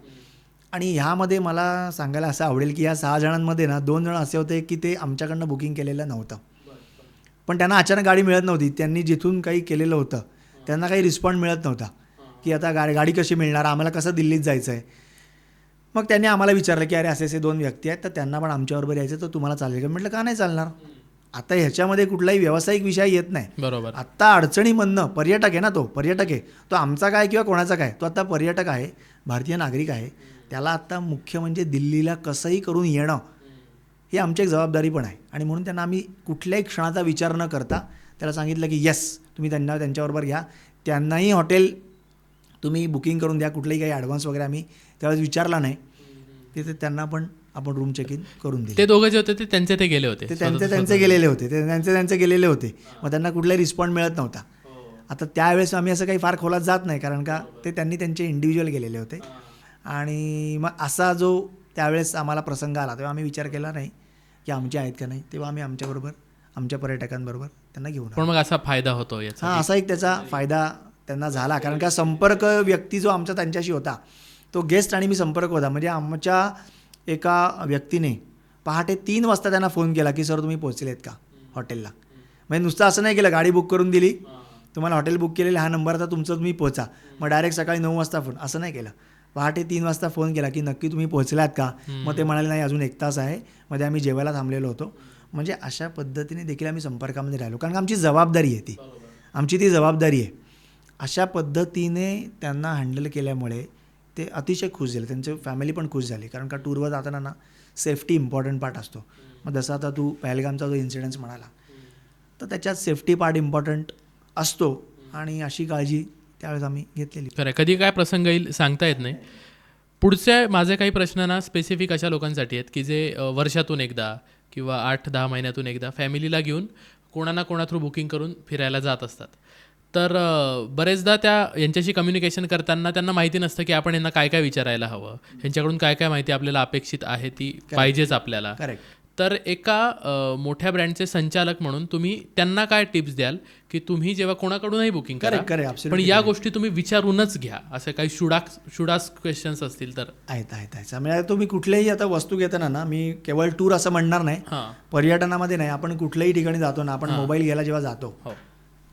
आणि ह्यामध्ये मला सांगायला असं आवडेल की या 6 जणांमध्ये ना 2 जण असे होते की ते आमच्याकडनं बुकिंग केलेलं नव्हतं, पण त्यांना अचानक गाडी मिळत नव्हती. त्यांनी जिथून काही केलेलं होतं त्यांना काही रिस्पॉन्ड मिळत नव्हता की आता गाडी कशी मिळणार, आम्हाला कसं दिल्लीत जायचं आहे. मग त्यांनी आम्हाला विचारलं की अरे असे 2 व्यक्ती आहेत तर त्यांना पण आमच्याबरोबर यायचं, तर तुम्हाला चालेल का? म्हटलं का नाही चालणार. आता ह्याच्यामध्ये कुठलाही व्यावसायिक विषय येत नाही. बरोबर. आत्ता अडचणीमधनं पर्यटक आहे ना, तो पर्यटक आहे, तो आमचा काय किंवा कोणाचा काय, तो आता पर्यटक आहे, भारतीय नागरिक आहे. त्याला आत्ता मुख्य म्हणजे दिल्लीला कसंही करून येणं ही आमची एक जबाबदारी पण आहे. आणि म्हणून त्यांना आम्ही कुठल्याही क्षणाचा विचार न करता त्याला सांगितलं की येस तुम्ही त्यांच्याबरोबर घ्या. त्यांनाही हॉटेल तुम्ही बुकिंग करून द्या, कुठलंही काही ॲडव्हान्स वगैरे आम्ही त्यावेळेस विचारला नाही. तिथे त्यांना पण आपण रूम चेक इन करून दिले. ते दोघं जे होते ते त्यांचे गेले होते, ते त्यांचे गेलेले होते, ते त्यांचे गेलेले होते. मग त्यांना कुठलाही रिस्पॉन्ड मिळत नव्हता. आता त्यावेळेस आम्ही असं काही फार खोलात जात नाही, कारण का ते त्यांनी त्यांचे इंडिव्हिज्युअल गेलेले होते. आणि मग असा जो त्यावेळेस आम्हाला प्रसंग आला तेव्हा आम्ही विचार केला नाही की आमचे आहेत का नाही, तेव्हा आम्ही आमच्याबरोबर आमच्या पर्यटकांबरोबर त्यांना घेऊन. पण मग असा फायदा होतो याचा. हां, असा एक त्याचा फायदा त्यांना झाला, कारण का संपर्क व्यक्ती जो आमचा त्यांच्याशी होता तो गेस्ट आणि मी संपर्क होता. म्हणजे आमच्या एका व्यक्तीने पहाटे 3 वाजता त्यांना फोन केला की सर तुम्ही पोहोचलेत का हॉटेलला. म्हणजे नुसतं असं नाही केलं, गाडी बुक करून दिली, तुम्हाला हॉटेल बुक केलेलं हा नंबर आता तुमचं, तुम्ही पोहोचा, मग डायरेक्ट सकाळी 9 वाजता फोन, असं नाही केलं. पहाटे 3 वाजता फोन केला की नक्की तुम्ही पोहोचलात का. मग ते म्हणाले नाही अजून 1 तास आहे, मध्ये आम्ही जेवायला थांबलेलो होतो. म्हणजे अशा पद्धतीने देखील आम्ही संपर्कामध्ये राहिलो, कारण आमची जबाबदारी आहे ती, आमची ती जबाबदारी आहे. अशा पद्धतीने त्यांना हँडल केल्यामुळे ते अतिशय खुश झाले, त्यांचे फॅमिली पण खुश झाली. कारण का टूरवर जाताना ना सेफ्टी इम्पॉर्टंट पार्ट असतो. मग जसं आता तू पहलगामचा जो इन्सिडन्स म्हणाला तर त्याच्यात सेफ्टी पार्ट इम्पॉर्टंट असतो आणि अशी काळजी त्यावेळेस आम्ही घेतलेली. खरं, कधी काय प्रसंग येईल सांगता येत नाही. पुढचे माझे काही प्रश्न ना स्पेसिफिक अशा लोकांसाठी आहेत की जे वर्षातून एकदा किंवा 8-10 महिन्यातून एकदा फॅमिलीला घेऊन कोणा ना कोणा थ्रू बुकिंग करून फिरायला जात असतात. तर बरेचदा यांच्याशी कम्युनिकेशन करताना त्यांना माहिती नसतं की आपण यांना काय काय विचारायला हवं, यांच्याकडून काय काय माहिती आपल्याला अपेक्षित आहे ती पाहिजेच आपल्याला. करेक्ट. तर एका मोठ्या ब्रँडचे संचालक म्हणून तुम्ही त्यांना काय टिप्स द्याल की तुम्ही जेव्हा कोणाकडूनही बुकिंग करा पण या गोष्टी तुम्ही विचारूनच घ्या, असं काही शुडास क्वेश्चन्स असतील तर? आहेत. म्हणजे तुम्ही कुठल्याही आता वस्तू घेताना ना, मी केवळ टूर असं म्हणणार नाही, पर्यटनामध्ये नाही, आपण कुठल्याही ठिकाणी जातो ना, आपण मोबाईल घ्यायला जेव्हा जातो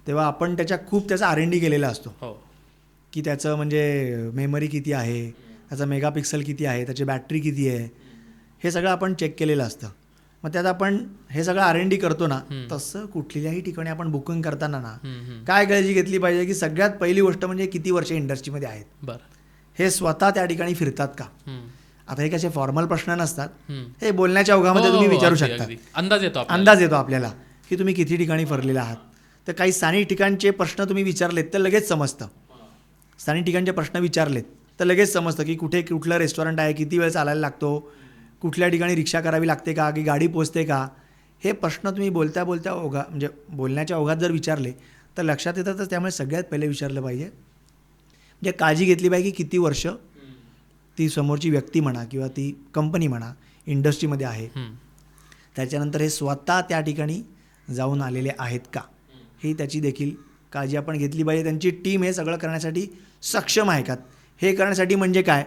तेव्हा आपण त्याचा R&D केलेला असतो की त्याचं म्हणजे मेमरी किती आहे, त्याचा मेगापिक्सल किती आहे, त्याची बॅटरी किती आहे, हे सगळं आपण चेक केलेलं असतं. मग त्यात आपण हे सगळं R&D करतो ना, तसं कुठल्याही ठिकाणी आपण बुकिंग करताना ना काय काळजी घेतली पाहिजे की सगळ्यात पहिली गोष्ट म्हणजे किती वर्ष इंडस्ट्रीमध्ये आहेत, हे स्वतः त्या ठिकाणी फिरतात का. आता हे कसे फॉर्मल प्रश्न नसतात, हे बोलण्याच्या ओघामध्ये तुम्ही विचारू शकता. अंदाज येतो आपल्याला की तुम्ही किती ठिकाणी फिरलेला आहात. तर काही स्थानिक ठिकाणचे प्रश्न तुम्ही विचारलेत तर लगेच समजतं. स्थानिक ठिकाणचे प्रश्न विचारलेत तर लगेच समजतं की कुठलं रेस्टॉरंट आहे, किती वेळ चालायला लागतो, कुठल्या ठिकाणी रिक्षा करावी लागते का, की गाडी पोचते का, हे प्रश्न तुम्ही बोलत्या म्हणजे बोलण्याच्या ओघात जर विचारले तर लक्षात येतातच. त्यामुळे सगळ्यात पहिले विचारलं पाहिजे, म्हणजे काळजी घेतली पाहिजे की किती वर्ष ती समोरची व्यक्ती म्हणा किंवा ती कंपनी म्हणा इंडस्ट्रीमध्ये आहे. त्याच्यानंतर हे स्वतः त्या ठिकाणी जाऊन आलेले आहेत का, ही त्याची देखील काळजी आपण घेतली पाहिजे. त्यांची टीम हे सगळं करण्यासाठी सक्षम आहे का, हे करण्यासाठी म्हणजे काय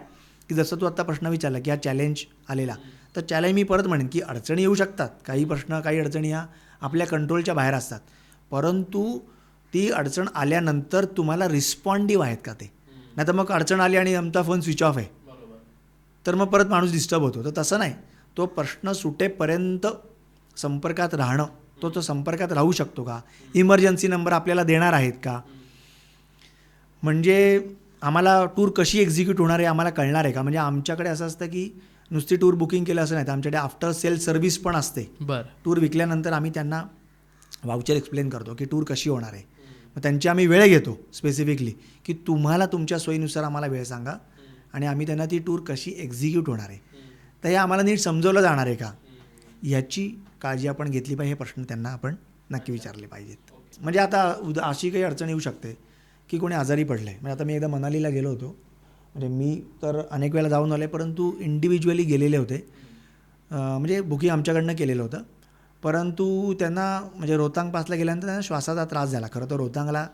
की जसं तू आत्ता प्रश्न विचारला की हा चॅलेंज आलेला, तर चॅलेंज मी परत म्हणेन की अडचणी येऊ शकतात, काही प्रश्न काही अडचणी ह्या आपल्या कंट्रोलच्या बाहेर असतात, परंतु ती अडचण आल्यानंतर तुम्हाला रिस्पॉन्डिव्ह आहेत का ते, नाही तर मग अडचण आली आणि आमचा फोन स्विच ऑफ आहे तर मग परत माणूस डिस्टर्ब होतो. तर तसं नाही, तो प्रश्न सुटेपर्यंत संपर्कात राहणं, तो संपर्कात राहू शकतो का, इमर्जन्सी नंबर आपल्याला देणार आहेत का, म्हणजे आम्हाला टूर कशी एक्झिक्यूट होणार आहे आम्हाला कळणार आहे का. म्हणजे आमच्याकडे असं असतं की नुसती टूर बुकिंग केलं असं नाही, तर आमच्याकडे आफ्टर सेल सर्व्हिस पण असते. टूर विकल्यानंतर आम्ही त्यांना वाउचर एक्सप्लेन करतो की टूर कशी होणार आहे. मग त्यांची आम्ही वेळ घेतो स्पेसिफिकली की तुम्हाला तुमच्या सोयीनुसार आम्हाला वेळ सांगा आणि आम्ही त्यांना ती टूर कशी एक्झिक्यूट होणार आहे, तर हे आम्हाला नीट समजवलं जाणार आहे का, ह्याची काळजी आपण घेतली पाहिजे. हे प्रश्न त्यांना आपण नक्की विचारले पाहिजेत. म्हणजे आता अशी काही अडचण येऊ शकते की कोणी आजारी पडलं आहे. म्हणजे आता मी एकदा मनालीला गेलो होतो, म्हणजे मी तर अनेक वेळा जाऊन आले परंतु इंडिव्हिज्युअली गेलेले होते, म्हणजे बुकिंग आमच्याकडनं केलेलं होतं, परंतु त्यांना म्हणजे रोहतांग पासला गेल्यानंतर त्यांना श्वासाचा त्रास झाला. खरं तर रोहतांगला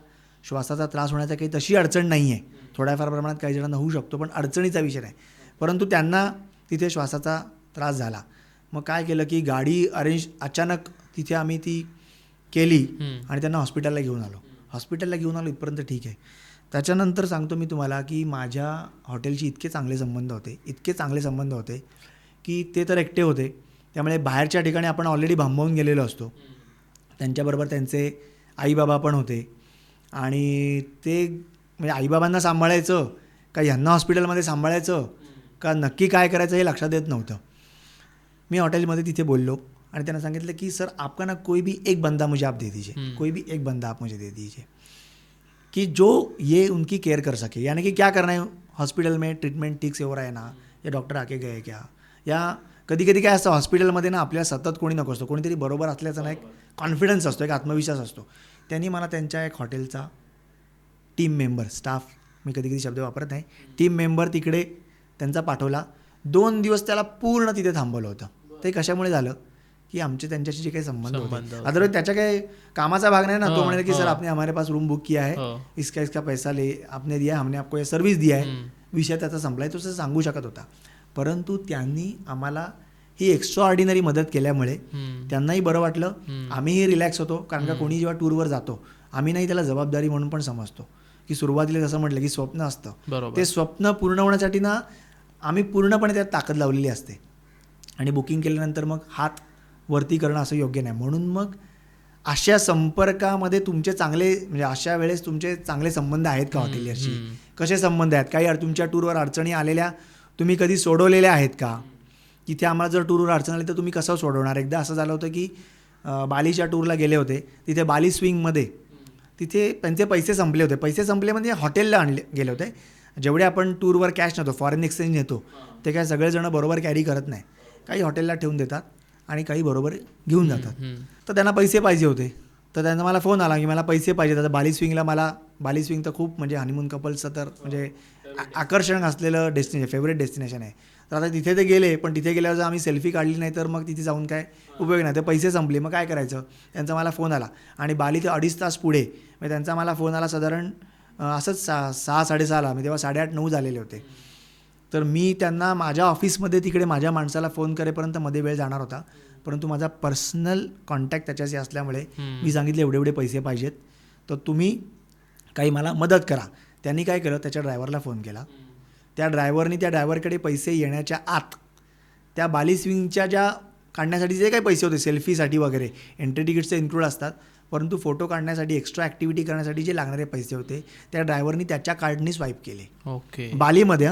श्वासाचा त्रास होण्याचा काही तशी अडचण नाही आहे, थोड्याफार प्रमाणात काही जणांना होऊ शकतो पण अडचणीचा विषय नाही, परंतु त्यांना तिथे श्वासाचा त्रास झाला. मग काय केलं की गाडी अरेंज अचानक तिथे आम्ही ती केली आणि त्यांना हॉस्पिटलला घेऊन आलो इथपर्यंत ठीक आहे. त्याच्यानंतर सांगतो मी तुम्हाला की माझ्या हॉटेलशी इतके चांगले संबंध होते की ते तर एकटे होते, त्यामुळे बाहेरच्या ठिकाणी आपण ऑलरेडी भांबवून गेलेलो असतो, त्यांच्याबरोबर त्यांचे आईबाबा पण होते आणि ते म्हणजे आईबाबांना सांभाळायचं का ह्यांना हॉस्पिटलमध्ये सांभाळायचं का नक्की काय करायचं हे लक्षात येत नव्हतं. मी हॉटेलमध्ये तिथे बोललो आणि त्यांना सांगितलं की सर आपका ना कोई भी एक बंदा मुझे आप दे दीजिए कि जो ये उनकी केयर कर सके, यानी कि क्या करना है हॉस्पिटल में ट्रीटमेंट ठीक से हो रहा है ना, या डॉक्टर आके गए क्या, या कधी कधी काय असतं हॉस्पिटलमध्ये ना आपल्याला सतत कोणी नको असतो, कोणीतरी बरोबर असल्याचा ना एक कॉन्फिडन्स असतो, एक आत्मविश्वास असतो. त्यांनी मला त्यांच्या एक हॉटेलचा टीम मेंबर, स्टाफ मी कधी कधी शब्द वापरत नाही, टीम मेंबर तिकडे त्यांचा पाठवला. 2 दिवस त्याला पूर्ण तिथे थांबवलं होतं. ते कशामुळे झालं की आमचे त्यांच्याशी जे काही संबंध होते, अदरवाईज त्याच्या काही कामाचा भाग नाही ना. तो म्हणाले की सर आपने हमारे पास रूम बुक किया है, इसका पैसा आपने दिया, हमने आपको ये सर्विस दिया है, विषय त्याचा संपला आहे, तो असं सांगू शकत होता. परंतु त्यांनी आम्हाला ही एक्स्ट्रा ऑर्डिनरी मदत केल्यामुळे त्यांनाही बरं वाटलं, आम्हीही रिलॅक्स होतो. कारण का कोणी जेव्हा टूरवर जातो आम्ही नाही त्याला जबाबदारी म्हणून पण समजतो की सुरुवातीला जसं म्हटलं की स्वप्न असतं, ते स्वप्न पूर्ण होण्यासाठी ना आम्ही पूर्णपणे त्यात ताकद लावलेली असते आणि बुकिंग केल्यानंतर मग हात वरती करणं असं योग्य नाही. म्हणून मग अशा संपर्कामध्ये तुमचे चांगले म्हणजे अशा वेळेस तुमचे चांगले संबंध आहेत का हॉटेलियरशी, कसे संबंध आहेत, काही तुमच्या टूरवर अडचणी आलेल्या तुम्ही कधी सोडवलेल्या आहेत का. तिथे आम्हाला जर टूरवर अडचण आली तर तुम्ही कसं सोडवणार. एकदा असं झालं होतं की बालीच्या टूरला गेले होते, तिथे बाली स्विंगमध्ये तिथे त्यांचे पैसे संपले म्हणजे हॉटेलला आणले गेले होते. जेवढे आपण टूरवर कॅश नेतो, फॉरेन एक्सचेंज नेतो, ते काय सगळेजण बरोबर कॅरी करत नाही, काही हॉटेलला ठेवून देतात आणि काही बरोबर घेऊन जातात. तर त्यांना पैसे पाहिजे होते, तर त्यांना मला फोन आला की मला पैसे पाहिजेत. आता बाली स्विंग तर खूप म्हणजे हनीमून कपल्सचं तर म्हणजे आकर्षण असलेलं फेवरेट डेस्टिनेशन आहे. तर आता तिथे ते गेले, पण तिथे गेल्यावर जर आम्ही सेल्फी काढली नाही तर मग तिथे जाऊन काय उपयोग नाही, ते पैसे संपले, मग काय करायचं. त्यांचा मला फोन आला आणि बाली ते 2.5 तास पुढे, म्हणजे त्यांचा मला फोन आला साधारण असंच 6-6:30 मी तेव्हा 8:30-9 झालेले होते. तर मी त्यांना माझ्या ऑफिसमध्ये तिकडे माझ्या माणसाला फोन करेपर्यंत मध्ये वेळ जाणार होता, परंतु माझा पर्सनल कॉन्टॅक्ट त्याच्याशी असल्यामुळे मी सांगितलं एवढे पैसे पाहिजेत, तर तुम्ही काही मला मदत करा. त्यांनी काय केलं, त्याच्या ड्रायव्हरला फोन केला, त्या ड्रायव्हरकडे पैसे येण्याच्या आत त्या बाली स्विंगच्या ज्या काढण्यासाठी जे काही पैसे होते सेल्फीसाठी वगैरे, एंट्री तिकीट्सचे इन्क्लूड असतात, परंतु फोटो काढण्यासाठी एक्स्ट्रा ॲक्टिव्हिटी करण्यासाठी जे लागणारे पैसे होते त्या ड्रायव्हरनी त्याच्या कार्डनी स्वाईप केले. ओके. बालीमध्ये,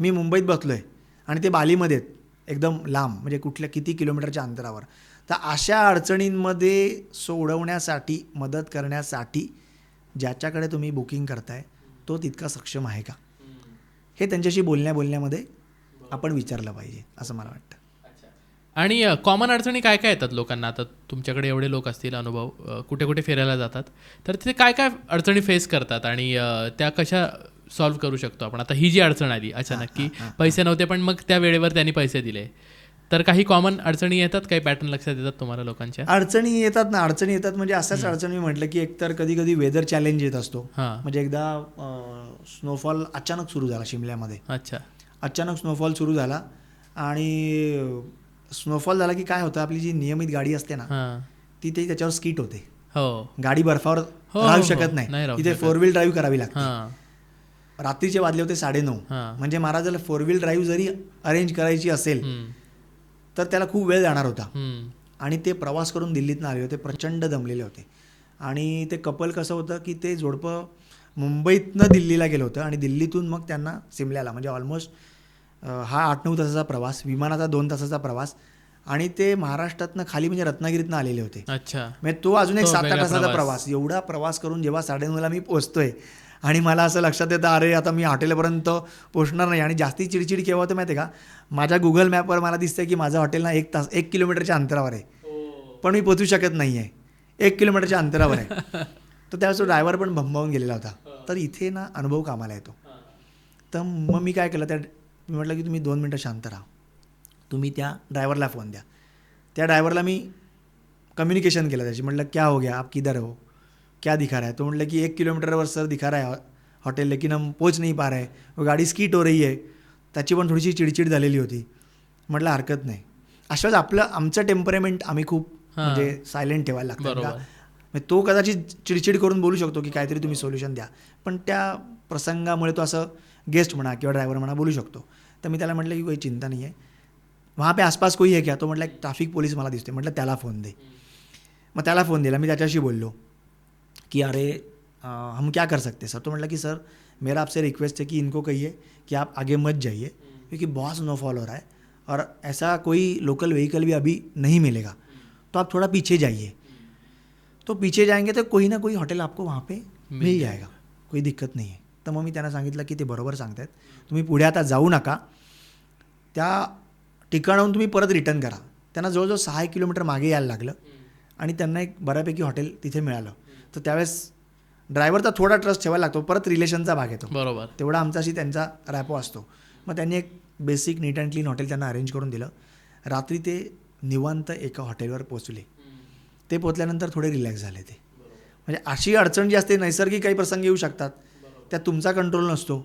मी मुंबईत बसलो आहे आणि ते बालीमध्ये एकदम लांब, म्हणजे किती किलोमीटरच्या अंतरावर. तर अशा अडचणींमध्ये सोडवण्यासाठी, मदत करण्यासाठी ज्याच्याकडे तुम्ही बुकिंग करताय तो तितका सक्षम आहे का, हे त्यांच्याशी बोलण्यामध्ये आपण विचारलं पाहिजे असं मला वाटतं. आणि कॉमन अडचणी काय काय येतात लोकांना. आता तुमच्याकडे एवढे लोक असतील, अनुभव, कुठे कुठे फिरायला जातात, तर तिथे काय काय अडचणी फेस करतात आणि त्या कशा सॉल्व्ह करू शकतो आपण. आता ही जी अडचण आली अचानक की पैसे नव्हते पण मग त्या वेळेवर त्यांनी पैसे दिले, तर काही कॉमन अडचणी येतात, काही पॅटर्न लक्षात येतात तुम्हाला लोकांच्या? अडचणी येतात म्हणजे अशाच अडचणी म्हटलं की एकतर कधी कधी वेदर चॅलेंज येत असतो. म्हणजे एकदा स्नोफॉल अचानक सुरू झाला शिमल्यामध्ये. अच्छा. अचानक स्नोफॉल सुरू झाला आणि स्नोफॉल झाला की काय होतं, आपली जी नियमित गाडी असते ना ती त्याच्यावर स्किट होते. गाडी बर्फावर राहू शकत नाही, तिथे 4 व्हील ड्राईव्ह करावी लागते. रात्रीचे वाजले होते 9:30. म्हणजे महाराजाला 4 व्हील ड्राईव्ह जरी अरेंज करायची असेल तर त्याला खूप वेळ जाणार होता. आणि ते प्रवास करून दिल्लीतनं आले होते, प्रचंड दमलेले होते. आणि ते कपल कसं होतं की ते जोडपं मुंबईतनं दिल्लीला गेलं होतं आणि दिल्लीतून मग त्यांना सिमल्याला, म्हणजे ऑलमोस्ट हा 8-9 तासाचा प्रवास, विमानाचा 2 तासाचा प्रवास, आणि ते महाराष्ट्रातनं खाली म्हणजे रत्नागिरीतनं आलेले होते. अच्छा. म्हणजे तो अजून एक 7-8 तासाचा प्रवास. एवढा प्रवास करून जेव्हा 9:30ला मी पोहोचतोय आणि मला असं लक्षात येतं, अरे आता मी हॉटेलपर्यंत पोहोचणार नाही. आणि जास्ती चिडचिड केव्हा होतं माहिती आहे का, माझ्या गुगल मॅपवर मला दिसतं की माझं हॉटेल ना 1 किलोमीटरच्या अंतरावर आहे, पण मी पोहोचू शकत नाही आहे, 1 किलोमीटरच्या अंतरावर आहे. तर त्यावेळेस तो ड्रायव्हर पण भंबावून गेलेला होता. तर इथे ना अनुभव कामाला येतो. तर मग मी काय केलं, मी म्हटलं की तुम्ही 2 मिनटं शांत राहा, तुम्ही त्या ड्रायव्हरला फोन द्या. त्या ड्रायव्हरला मी कम्युनिकेशन केलं त्याची. म्हटलं क्या हो गया, आप किधर हो, क्या दिखा रहा है. तो म्हटलं की 1 किलोमीटरवर सर दिखा रहा है हॉटेल, लेकिन हम पोच नहीं पा रहे हैं, वो गाडी स्कीट हो रही है. त्याची पण थोडीशी चिडचिड झालेली होती. म्हटलं हरकत नाही. अशा वेळेस आमचं टेम्परेमेंट आम्ही खूप म्हणजे सायलेंट ठेवायला लागतं का. म्हणजे तो कदाचित चिडचिड करून बोलू शकतो की काहीतरी तुम्ही सोल्युशन द्या, पण त्या प्रसंगामुळे तो असं गेस्ट म्हणा किंवा ड्रायव्हर म्हणा बोलू शकतो. तर मी त्याला म्हटलं की कोई चिंता नाही आहे, वहाँ पे आसपास कोई है क्या. तो म्हटलं एक ट्रॅफिक पोलीस मला दिसते. म्हटलं त्याला फोन दे. मग त्याला फोन दिला. मी त्याच्याशी बोललो की अरे हम क्या कर सकते सर. तो म्हटलं की सर मेरा आपसे रिक्वेस्ट है कि इनको कहिए कि आप आगे मत जाइए, क्योंकि बहुत स्नोफॉल हो रहा है और ऐसा कोई लोकल व्हीकल भी अभी नहीं मिलेगा, तो आप थोड़ा पीछे जाइए. तो पीछे जाएंगे तो कोई ना कोई हॉटेल आपको वहाँ पे मिल जाएगा, कोई दिक्कत नहीं है. तर मग मी त्यांना सांगितलं की ते बरोबर सांगतायत, तुम्ही पुढे आता जाऊ नका, त्या ठिकाणाहून तुम्ही परत रिटर्न करा. त्यांना जवळजवळ 6 किलोमीटर मागे यायला लागलं आणि त्यांना एक बऱ्यापैकी हॉटेल तिथे मिळालं. तर त्यावेळेस ड्रायव्हरचा थोडा ट्रस्ट ठेवायला लागतो, परत रिलेशनचा भाग येतो. बरोबर. तेवढा आमचाशी त्यांचा रॅपो असतो. मग त्यांनी एक basic neat and clean hotel त्यांना अरेंज करून दिलं. रात्री ते निवांत एका हॉटेलवर पोचले. ते पोचल्यानंतर थोडे रिलॅक्स झाले ते. म्हणजे अशी अडचण जी असते, नैसर्गिक काही प्रसंग येऊ शकतात, त्यात तुमचा कंट्रोल नसतो,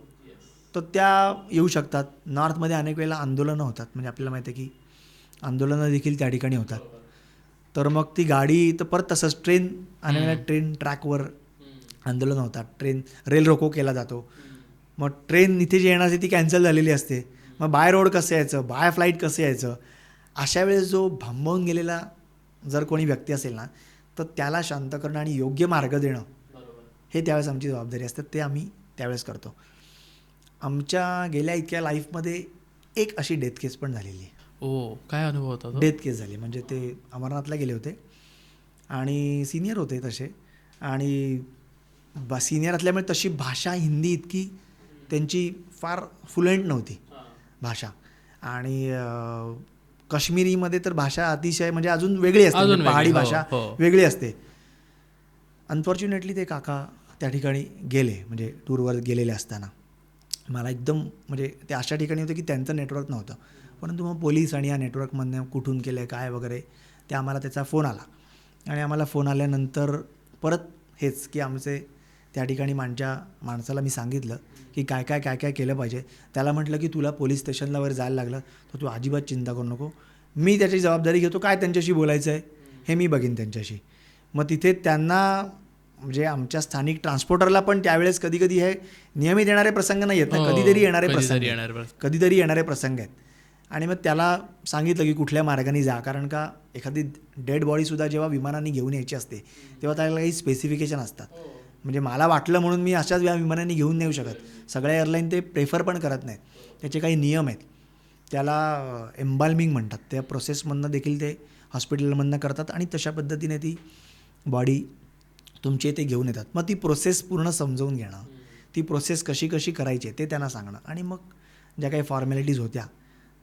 तर त्या येऊ शकतात. नॉर्थमध्ये अनेक वेळेला आंदोलनं होतात, म्हणजे आपल्याला माहिती आहे की आंदोलनं देखील त्या ठिकाणी होतात. तर मग ती गाडी, तर परत तसंच ट्रेन, अनेक वेळेला ट्रेन ट्रॅकवर आंदोलन होतात, रेल रोको केला जातो. मग ट्रेन इथे जी येणार ती कॅन्सल झालेली असते. मग बाय रोड कसं यायचं, बाय फ्लाईट कसं यायचं. अशा वेळेस जो भांबवून गेलेला जर कोणी व्यक्ती असेल ना, तर त्याला शांत करणं आणि योग्य मार्ग देणं हे त्यावेळेस आमची जबाबदारी असते. ते आम्ही त्यावेळेस करतो. आमच्या गेल्या इतक्या लाईफमध्ये एक अशी डेथ केस पण झालेली आहे. काय अनुभव होता? डेथ केस झाली. म्हणजे ते अमरनाथला गेले होते आणि सिनियर होते तसे, आणि सिनियर असल्यामुळे तशी भाषा हिंदी इतकी त्यांची फार फ्लुएंट नव्हती भाषा. आणि काश्मीरीमध्ये तर भाषा अतिशय म्हणजे अजून वेगळी असते, म्हणजे पहाडी भाषा वेगळी असते. अनफॉर्च्युनेटली ते काका त्या ठिकाणी गेले, म्हणजे टूरवर गेलेले असताना. मला एकदम म्हणजे ते अशा ठिकाणी होतं की त्यांचं नेटवर्क नव्हतं, परंतु मग पोलीस आणि या नेटवर्कमधनं कुठून केलं आहे काय वगैरे ते आम्हाला त्याचा फोन आला. आणि आम्हाला फोन आल्यानंतर परत हेच की आमचे त्या ठिकाणी माणसाला मी सांगितलं की काय काय केलं पाहिजे. त्याला म्हटलं की तुला पोलीस स्टेशनला वगैरे जायला लागलं तर तू अजिबात चिंता करू नको, मी त्याची जबाबदारी घेतो, काय त्यांच्याशी बोलायचं आहे हे मी बघीन त्यांच्याशी. मग तिथे त्यांना म्हणजे आमच्या स्थानिक ट्रान्सपोर्टरला पण त्यावेळेस कधी हे नियमित येणारे प्रसंग नाही आहेत ना, कधीतरी येणारे प्रसंग आहेत. आणि मग त्याला सांगितलं की कुठल्या मार्गाने जा, कारण का एखादी डेड बॉडीसुद्धा जेव्हा विमानाने घेऊन यायची असते तेव्हा त्याला काही स्पेसिफिकेशन असतात. म्हणजे मला वाटलं म्हणून मी अशाच विमानाने घेऊन नेऊ शकत, सगळ्या एअरलाईन ते प्रेफर पण करत नाहीत, त्याचे काही नियम आहेत. त्याला एम्बाल्मिंग म्हणतात, त्या प्रोसेसमधनं देखील ते हॉस्पिटलमधनं करतात आणि तशा पद्धतीने ती बॉडी तुमचे ते घेऊन येतात. मग ती प्रोसेस पूर्ण समजवून घेणं, ती प्रोसेस कशी करायची ते त्यांना सांगणं, आणि मग ज्या काही फॉर्मॅलिटीज होत्या